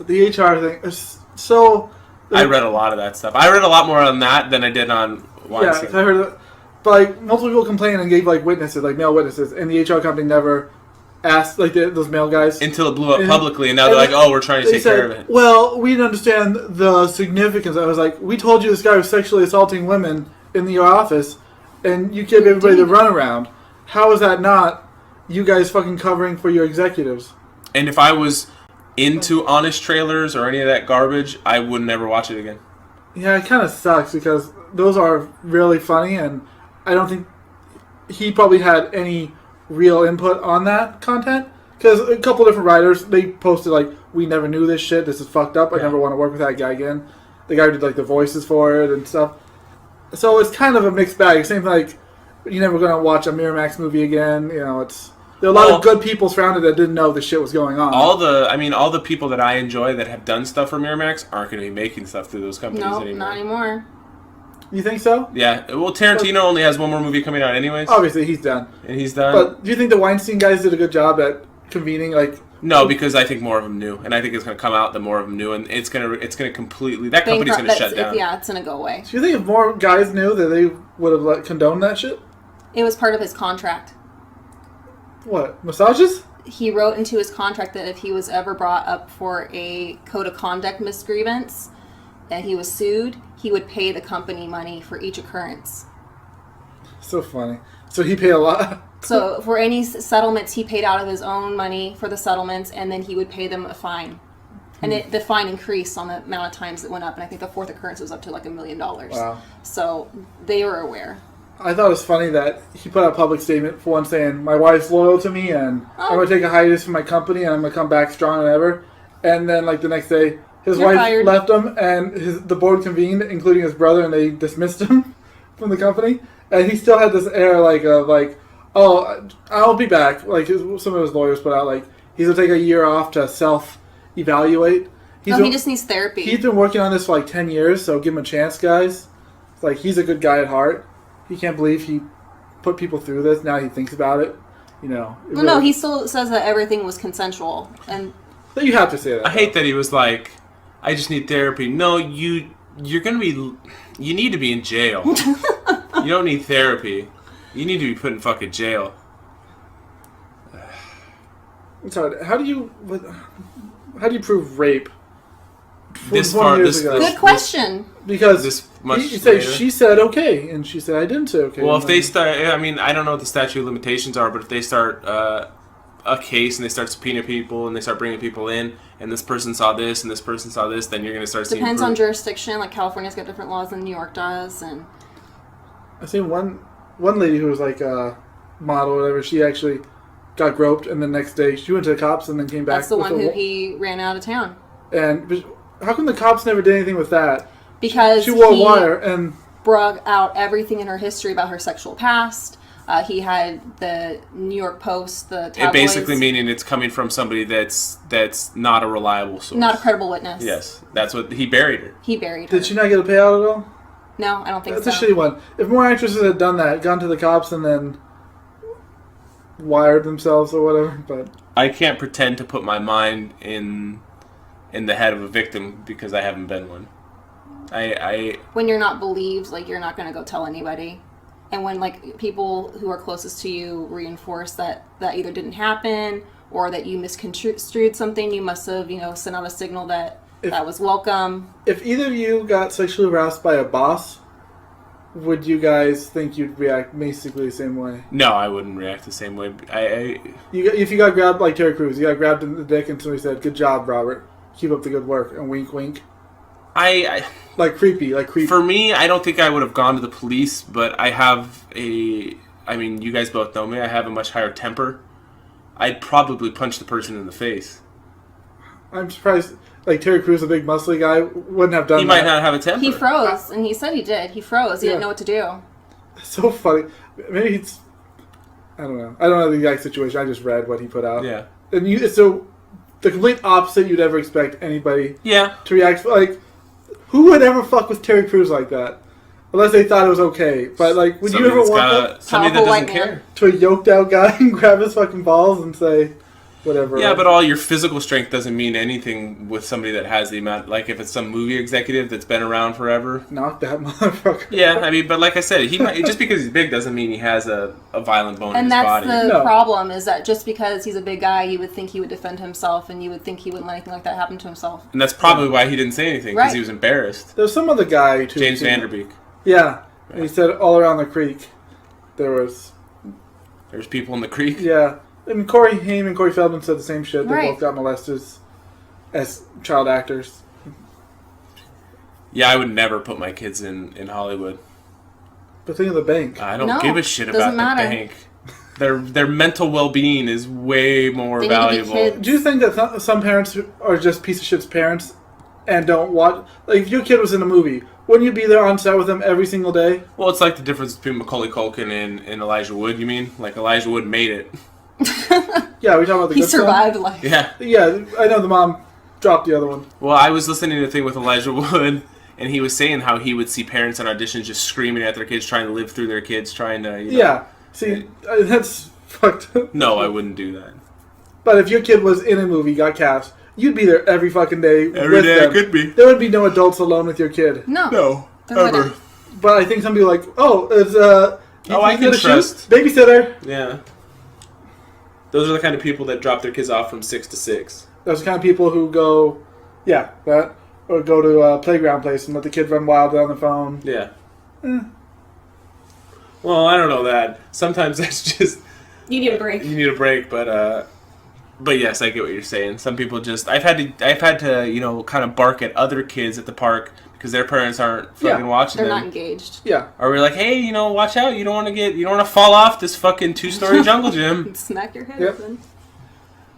the HR thing is so... I read a lot of that stuff. I read a lot more on that than I did on Weinstein. Yeah, I heard that. But like, multiple people complained and gave like witnesses, like male witnesses, and the HR company never asked like those male guys until it blew up publicly, and now they're like, "Oh, we're trying to take care of it." Well, we didn't understand the significance. I was like, "We told you this guy was sexually assaulting women in your office, and you gave everybody the runaround. How is that not you guys fucking covering for your executives?" And if I was into Honest Trailers or any of that garbage, I would never watch it again. Yeah, it kind of sucks because those are really funny, and I don't think he probably had any real input on that content. Because a couple different writers, they posted like, "We never knew this shit. This is fucked up. I never want to work with that guy again." The guy who did like the voices for it and stuff. So it's kind of a mixed bag. Same like, you're never going to watch a Miramax movie again. You know, there are a lot of good people surrounded that didn't know the shit was going on. All the people that I enjoy that have done stuff for Miramax aren't going to be making stuff through those companies anymore. No, not anymore. You think so? Yeah. Well, Tarantino only has one more movie coming out anyways. Obviously, he's done. And he's done. But do you think the Weinstein guys did a good job at convening, like... No, because I think more of them knew. And I think it's going to come out the more of them knew. And it's going to completely... That company's going to shut down. Yeah, it's going to go away. Do you think if more guys knew that they would have condoned that shit? It was part of his contract. What? Massages? He wrote into his contract that if he was ever brought up for a code of conduct misgrievance and he was sued, he would pay the company money for each occurrence. So funny. So he paid a lot? So for any settlements, he paid out of his own money for the settlements, and then he would pay them a fine. And the fine increased on the amount of times it went up, and I think the fourth occurrence was up to like $1 million. Wow. So they were aware. I thought it was funny that he put out a public statement for one saying, "My wife's loyal to me, and I'm going to take a hiatus from my company, and I'm going to come back stronger than ever." And then like the next day, his wife left him, and the board convened, including his brother, and they dismissed him from the company. And he still had this air like, "Oh, I'll be back." Like some of his lawyers put out, like he's gonna take a year off to self-evaluate. He just needs therapy. He's been working on this for like 10 years, so give him a chance, guys. It's like he's a good guy at heart. He can't believe he put people through this. Now he thinks about it. You know. Well, no, he still says that everything was consensual, and you have to say that. I hate that he was like, "I just need therapy." No, you're gonna be. You need to be in jail. You don't need therapy. You need to be put in fucking jail. I'm sorry. How do you prove rape? this 20 far, years ago. Good question. Because this much he said, later? she said okay, and she said I didn't say okay. Well, if they start, I mean, I don't know what the statute of limitations are, but if they start a case and they start subpoenaing people and they start bringing people in, and this person saw this and this person saw this, then you're going to start seeing Depends proof. on jurisdiction. Like California's got different laws than New York does, and I seen one lady who was like a model or whatever. She actually got groped, and the next day she went to the cops and then came back. that's the one who he ran out of town. And how come the cops never did anything with that? Because she wore a wire and brought out everything in her history about her sexual past. He had the New York Post, the tabloids. It basically meaning it's coming from somebody that's not a reliable source. Not a credible witness. Yes, that's what he buried her. He buried her. Did she not get a payout at all? No, I don't think That's so. a shitty one. If more actresses had done that, gone to the cops and then wired themselves or whatever, but I can't pretend to put my mind in the head of a victim because I haven't been one. When you're not believed, like you're not going to go tell anybody. And when like people who are closest to you reinforce that either didn't happen or that you misconstrued something, you must have, sent out a signal that was welcome. If either of you got sexually harassed by a boss, would you guys think you'd react basically the same way? No, I wouldn't react the same way. If you got grabbed like Terry Crews, you got grabbed in the dick and somebody said, "Good job, Robert. Keep up the good work," and wink, wink. Like creepy. For me, I don't think I would have gone to the police, but I have I mean, you guys both know me. I have a much higher temper. I'd probably punch the person in the face. I'm surprised. Like Terry Crews, a big muscly guy, wouldn't have done that. He might not have a temper. He froze, and he said he did. He froze. He didn't know what to do. It's so funny. Maybe it's... I don't know. I don't know the exact situation. I just read what he put out. Yeah. And so the complete opposite you'd ever expect anybody to react. Like, who would ever fuck with Terry Crews like that? Unless they thought it was okay. But, like, would you ever walk somebody that doesn't care to a yoked out guy and grab his fucking balls and say... whatever. Yeah, but all your physical strength doesn't mean anything with somebody that has the amount. Like if it's some movie executive that's been around forever. Knock that motherfucker. Yeah, I mean, but like I said, he might, just because he's big doesn't mean he has a violent bone in his body. And that's the problem, is that just because he's a big guy, you would think he would defend himself, and you would think he wouldn't let anything like that happen to himself. And that's probably why he didn't say anything, because he was embarrassed. There's some other guy too. James Vanderbeek. Yeah, and he said all around the creek there's people in the creek. Yeah. And Corey Haim and Corey Feldman said the same shit. They both got molested as child actors. Yeah, I would never put my kids in Hollywood. But think of the bank. I don't give a shit about the bank. Their mental well-being is way more valuable. Do you think that some parents are just piece of shit's parents and don't watch? Like, if your kid was in a movie, wouldn't you be there on set with them every single day? Well, it's like the difference between Macaulay Culkin and Elijah Wood, you mean? Like, Elijah Wood made it. Yeah, we talking about the He good survived son? life. Yeah, I know the mom dropped the other one. Well, I was listening to a thing with Elijah Wood, and he was saying how he would see parents on auditions just screaming at their kids, trying to live through their kids, trying to, Yeah, see, that's fucked up. No, I wouldn't do that. But if your kid was in a movie, got cast, you'd be there every fucking day every day them. Could be. There would be no adults alone with your kid. No, ever. But I think some people are like, I can trust. Babysitter. Yeah. Those are the kind of people that drop their kids off from 6 to 6. Those are the kind of people who go, or go to a playground place and let the kid run wild on the phone. Yeah. Well, I don't know that. Sometimes that's just... You need a break. You need a break, but yes, I get what you're saying. Some people just... I've had to, kind of bark at other kids at the park because their parents aren't fucking watching them. They're not engaged. Yeah. Or we're like, hey, watch out. You don't want to fall off this fucking 2-story jungle gym. Smack your head open.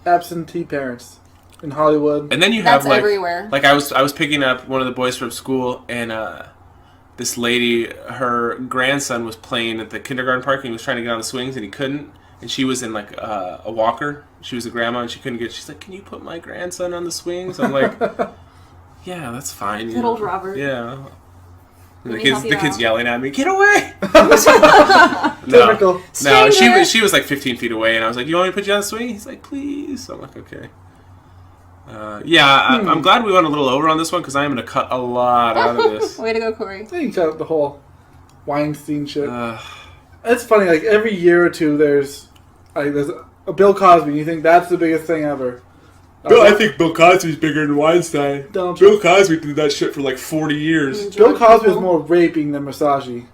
Absentee parents in Hollywood. And then you have everywhere. Like I was picking up one of the boys from school, and this lady, her grandson was playing at the kindergarten park, and he was trying to get on the swings, and he couldn't. And she was in like a walker. She was a grandma, and she couldn't get. She's like, "Can you put my grandson on the swings?" I'm like, "Yeah, that's fine." Good old Robert. Yeah. And the kids yelling at me, "Get away!" Typical. No, she was like 15 feet away, and I was like, "You want me to put you on the swing?" He's like, "Please." So I'm like, "Okay." I'm glad we went a little over on this one because I am going to cut a lot out of this. Way to go, Corey. I think cut the whole Weinstein shit. It's funny. Like every year or two, there's a Bill Cosby. And you think that's the biggest thing ever, I think Bill Cosby's bigger than Weinstein. Donald Bill Trump. Cosby did that shit for like 40 years. Bill Cosby was more raping than massaging.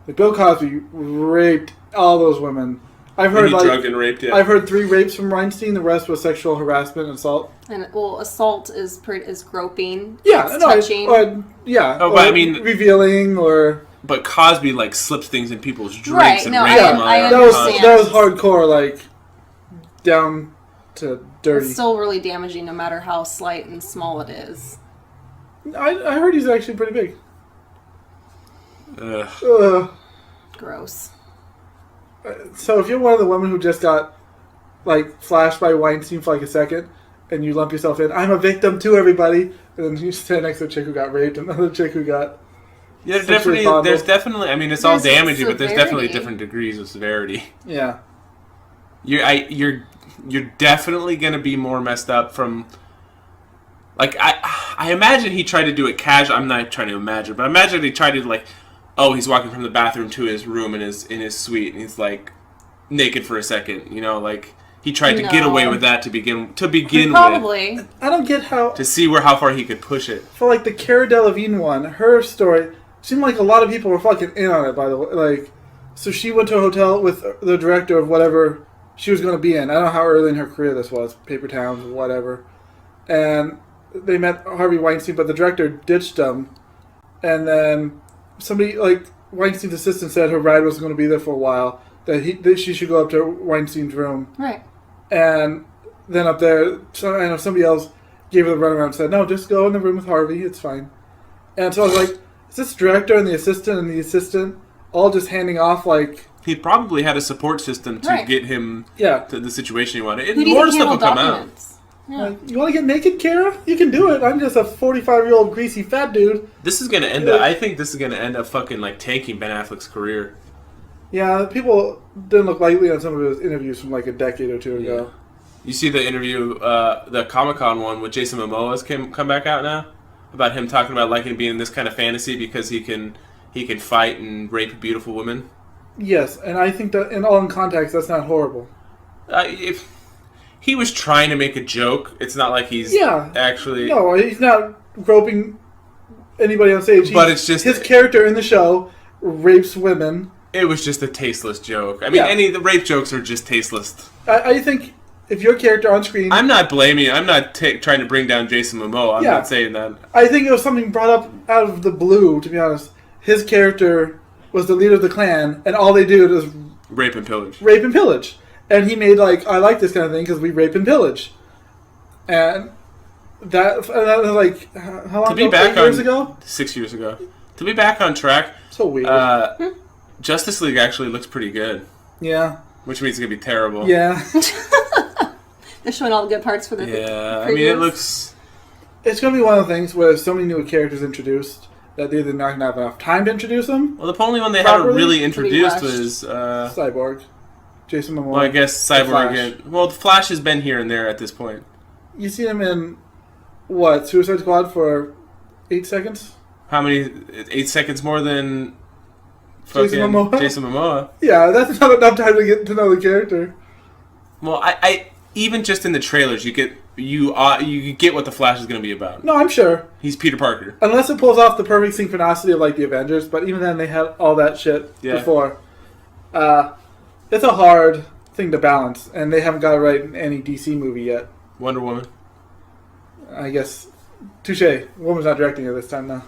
Like, Bill Cosby raped all those women. I've heard drugged and raped. Yeah. I've heard 3 rapes from Weinstein. The rest was sexual harassment and assault. And assault is groping. Yeah, it's touching. But I mean, revealing or. But Cosby like slips things in people's drinks Right, and no, rapes them. I understand. That was hardcore, like down to dirty. It's still really damaging, no matter how slight and small it is. I heard he's actually pretty big. Gross. So if you're one of the women who just got like flashed by Weinstein for like a second, and you lump yourself in, I'm a victim too, everybody, and then you stand next to a chick who got raped, and another chick who got. Yeah, there's definitely. I mean, it's all damaging, but there's definitely different degrees of severity. Yeah. You're definitely gonna be more messed up from. Like I imagine he tried to do it casual. I'm not trying to imagine, but I imagine he tried to like, oh, he's walking from the bathroom to his room in his suite, and he's like naked for a second. You know, like he tried to get away with that to begin Probably. with. I don't get how to see how far he could push it. For like the Cara Delevingne one, her story seemed like a lot of people were fucking in on it. By the way, like, so she went to a hotel with the director of whatever she was going to be in. I don't know how early in her career this was, Paper Towns or whatever, and they met Harvey Weinstein, but the director ditched them, and then somebody like Weinstein's assistant said her ride was going to be there for a while. That she should go up to Weinstein's room, right? And then up there, I know somebody else gave her the runaround and said, "No, just go in the room with Harvey. It's fine." And so I was like, "Is this director and the assistant all just handing off like?" He probably had a support system to get him to the situation he wanted. Who do you think handled documents? Yeah. Like, you want to get naked, Kara? You can do it. I'm just a 45-year-old greasy fat dude. This is gonna end up. I think this is gonna end up fucking like tanking Ben Affleck's career. Yeah, people didn't look lightly on some of his interviews from like a decade or two ago. You see the interview, the Comic-Con one with Jason Momoa's come back out now about him talking about liking being in this kind of fantasy because he can fight and rape beautiful women. Yes, and I think that in all in context, that's not horrible. If he was trying to make a joke, it's not like he's actually. No, he's not groping anybody on stage. But it's just his character in the show rapes women. It was just a tasteless joke. I mean, the rape jokes are just tasteless. I think if your character on screen... I'm not blaming... I'm not trying to bring down Jason Momoa. I'm not saying that. I think it was something brought up out of the blue, to be honest. His character was the leader of the clan, and all they do is... Rape and pillage. Rape and pillage. And he made, like, I like this kind of thing because we rape and pillage. And that was like... How long ago? 8 years ago? 6 years ago. To be back on track... So weird. Justice League actually looks pretty good. Yeah. Which means it's going to be terrible. Yeah. They're showing all the good parts for the Yeah, I mean, it looks... It's going to be one of the things where there's so many new characters introduced that they're not going to have enough time to introduce them. Well, the only one they haven't really introduced was... Cyborg. Jason Momoa. Well, I guess Cyborg again. Well, the Flash has been here and there at this point. You see him in, what, Suicide Squad for 8 seconds? How many? 8 seconds more than... Jason Momoa. Yeah, that's not enough time to get to know the character. Well, I even just in the trailers, you get what the Flash is going to be about. No, I'm sure he's Peter Parker. Unless it pulls off the perfect synchronicity of like the Avengers, but even then they had all that shit before. It's a hard thing to balance, and they haven't got it right in any DC movie yet. Wonder Woman. I guess, touche. Woman's not directing it this time, though.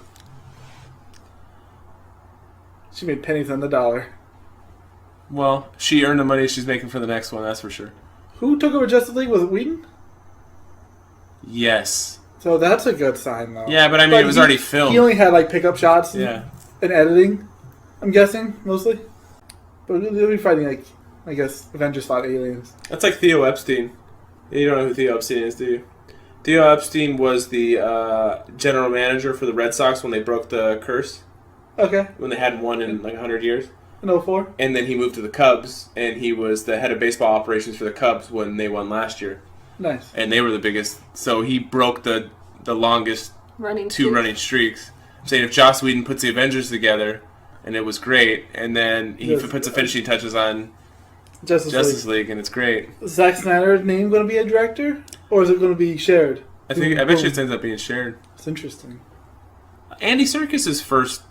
She made pennies on the dollar. Well, she earned the money she's making for the next one, that's for sure. Who took over Justice League? Was it Whedon? Yes. So that's a good sign, though. Yeah, but I mean, it was already filmed. He only had, like, pickup shots and editing, I'm guessing, mostly. But they'll be fighting, like, I guess, Avengers fought aliens. That's like Theo Epstein. You don't know who Theo Epstein is, do you? Theo Epstein was the general manager for the Red Sox when they broke the curse. Okay. When they hadn't won in like 100 years. In 2004. And then he moved to the Cubs, and he was the head of baseball operations for the Cubs when they won last year. Nice. And they were the biggest. So he broke the longest running streaks. I'm saying if Joss Whedon puts the Avengers together, and it was great, and then he puts the finishing touches on Justice League, and it's great. Zack Snyder's name going to be a director? Or is it going to be shared? I bet you it ends up being shared. It's interesting. Andy Serkis's first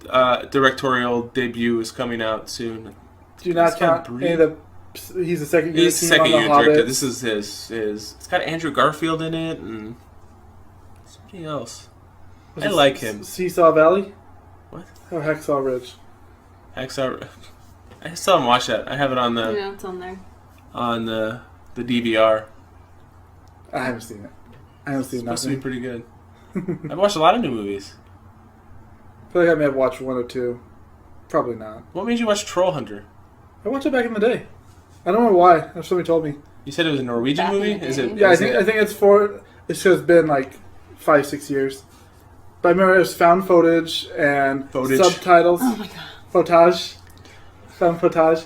directorial debut is coming out soon. Do you not count any of the... He's the second year director. This is his. It's got Andrew Garfield in it and somebody else. I like him. Seesaw Valley? What? Or Hacksaw Ridge? Hacksaw... I still haven't watched that. I have it on the... Yeah, it's on there. On the DVR. I haven't seen it. I haven't seen It's supposed nothing. to be pretty good. I've watched a lot of new movies. I feel like I may have watched one or two. Probably not. What made you watch Troll Hunter? I watched it back in the day. I don't know why. Somebody told me. You said it was a Norwegian Back in movie? the Is day. it? Yeah, I think it's for... It's just been like 5-6 years. But I remember it was found footage and subtitles. Oh my god. Footage. Found footage.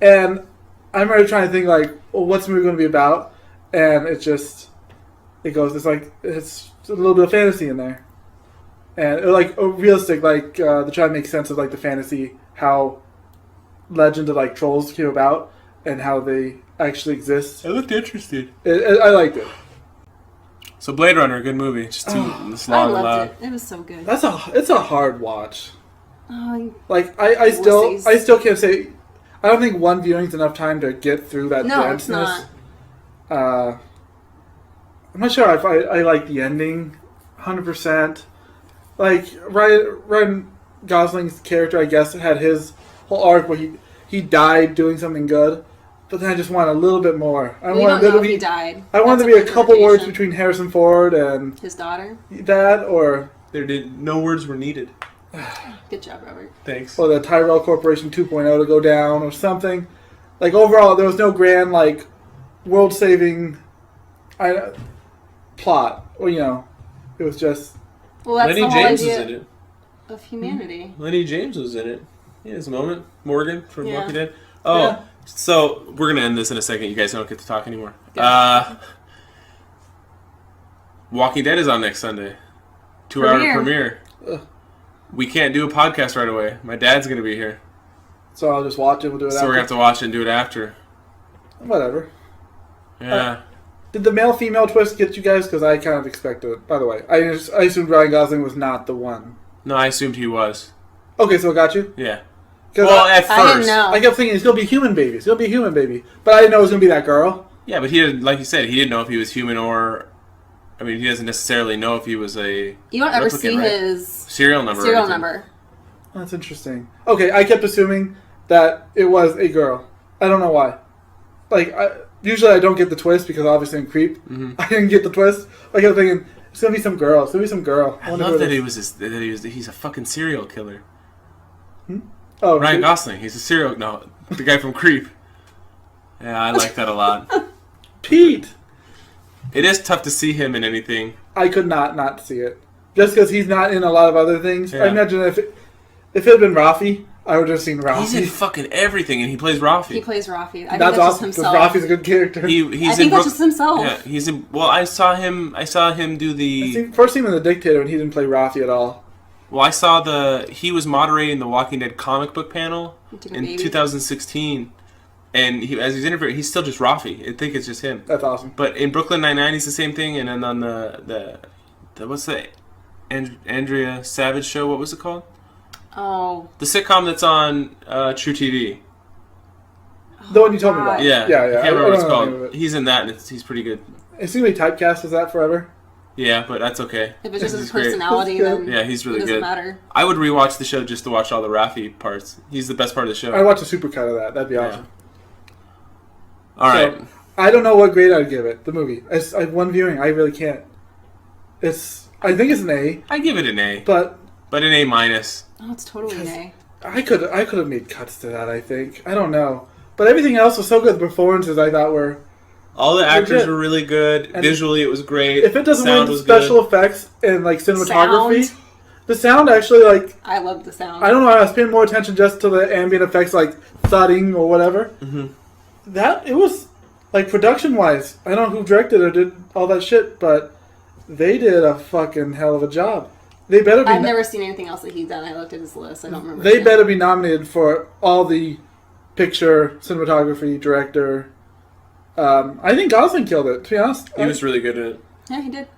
And I remember trying to think like, well, what's the movie going to be about? And it goes, it's a little bit of fantasy in there. And like realistic, like to try to make sense of like the fantasy, how legend of like trolls came about and how they actually exist. It looked interesting. I liked it. So Blade Runner, good movie. Just it's long I and loud. loved it. It was so good. It's a hard watch. Oh, Like I still can't say. I don't think one viewing's enough time to get through that denseness. No, it's not. I'm not sure if I like the ending 100%. Like, Ryan Gosling's character, I guess, had his whole arc where he died doing something good, but then I just want a little bit more. We don't know if he died. I wanted to be a couple words between Harrison Ford and his daughter. That, or... No words were needed. Good job, Robert. Thanks. Or the Tyrell Corporation 2.0 to go down, or something. Like, overall, there was no grand, like, world-saving plot. Or, it was just... Well, that's Lenny the whole James idea was in it. of humanity. Lenny James was in it. He has a moment. Morgan from Walking Dead. So we're going to end this in a second. You guys don't get to talk anymore. Walking Dead is on next Sunday. 2-hour premiere. We can't do a podcast right away. My dad's going to be here. So I'll just watch it. We'll do it after. So we're going to have to watch it and do it after. Whatever. Yeah. Did the male-female twist get you guys? Because I kind of expected it. By the way, I assumed Ryan Gosling was not the one. No, I assumed he was. Okay, so it got you? Yeah. Well, at first. I didn't know. I kept thinking it's going to be a human baby. It's going to be a human baby. But I didn't know it was going to be that girl. Yeah, but he didn't, like you said, he didn't know if he was human or... I mean, he doesn't necessarily know if he was a... You don't ever see his... serial number. That's interesting. Okay, I kept assuming that it was a girl. I don't know why. Like, usually I don't get the twist because obviously I'm Creep. Mm-hmm. I didn't get the twist. I kept thinking, it's going to be some girl. It's going to be some girl. I love that he's a fucking serial killer. Oh, Ryan Gosling. He's a serial... No, the guy from Creep. Yeah, I like that a lot. Pete! It is tough to see him in anything. I could not see it. Just because he's not in a lot of other things. Yeah. I imagine if it had been Rafi, I would have just seen Rafi. He's in fucking everything, and he plays Rafi. He plays Rafi. I think that's awesome, because Rafi's a good character. I think that's just himself. Yeah, he's in... Well, I saw him do the... First seen him in The Dictator, and he didn't play Rafi at all. Well, I saw he was moderating the Walking Dead comic book panel in 2016. And as he's interviewing, he's still just Rafi. I think it's just him. That's awesome. But in Brooklyn Nine-Nine, he's the same thing. And then on the what's the Andrea Savage show? What was it called? Oh. The sitcom that's on True TV. The one you told me about. Yeah. I can't remember what it's called. He's in that, and he's pretty good. Is he going to be typecast as that forever? Yeah, but that's okay. If it's just his personality, then he's really it doesn't matter. I would rewatch the show just to watch all the Rafi parts. He's the best part of the show. I'd watch a supercut of that. That'd be awesome. All right. So, I don't know what grade I'd give it. The movie. I one viewing. I really can't. I think it's an A. I give it an A. But an A minus. Oh, it's totally an A. I could have made cuts to that. I think. I don't know. But everything else was so good. The performances I thought were. All the actors were really good. And visually, it was great. If it doesn't win special effects and like cinematography, the sound actually I love the sound. I don't know. I was paying more attention just to the ambient effects, like thudding or whatever. Mm-hmm. That it was like production wise. I don't know who directed or did all that shit, but they did a fucking hell of a job. They better be. I've never seen anything else that he's done. I looked at his list. I don't remember. They better be nominated for all the picture, cinematography, director, I think Gosling killed it, to be honest. He was really good at it. Yeah, he did.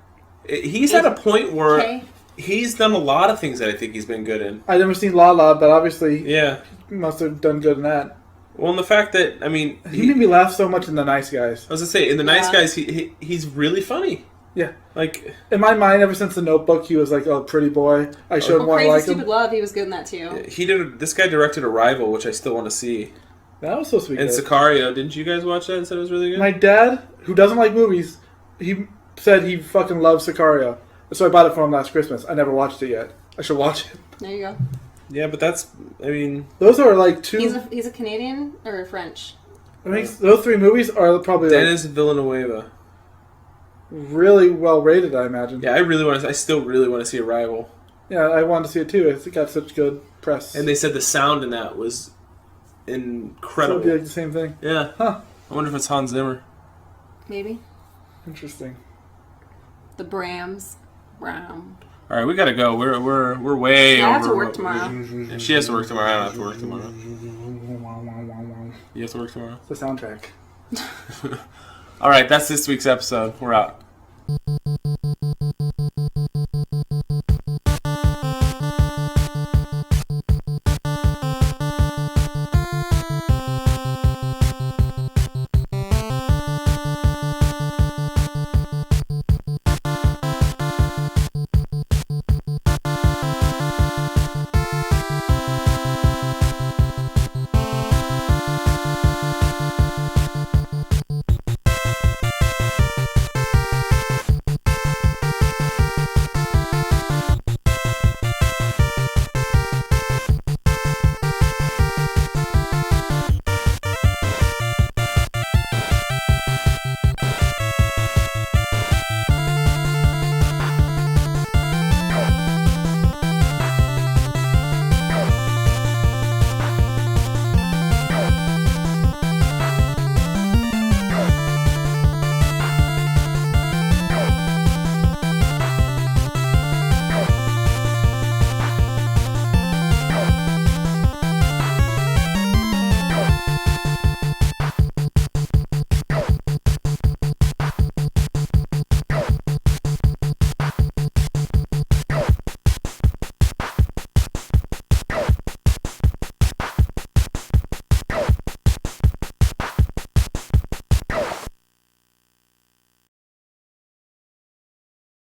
He's at a point where Okay. he's done a lot of things that I think he's been good in. I've never seen La La, but obviously Yeah. he must have done good in that. Well, and the fact that, I mean... He made me laugh so much in The Nice Guys. I was going to say, in The Nice Guys, he's really funny. Yeah. Like... In my mind, ever since The Notebook, he was like a pretty boy. I showed more Crazy like Stupid him. Love, he was good in that too. This guy directed Arrival, which I still want to see. That was supposed to be And good. Sicario, didn't you guys watch that and said it was really good? My dad, who doesn't like movies, he said he fucking loves Sicario. So I bought it for him last Christmas. I never watched it yet. I should watch it. There you go. Yeah, but that's, I mean... Those are like two... He's a Canadian or French? Those three movies are probably Dennis Villanueva. really well rated, I imagine. Yeah, I still really want to see Arrival. Yeah, I wanted to see it too. It got such good press. And they said the sound in that was incredible. So it'd be like the same thing. Yeah. Huh. I wonder if it's Hans Zimmer. Maybe. Interesting. The Brams. Brown. All right, we gotta go. We're way over. I have to work tomorrow. Yeah, she has to work tomorrow. I don't have to work tomorrow. You have to work tomorrow. It's the soundtrack. All right, that's this week's episode. We're out.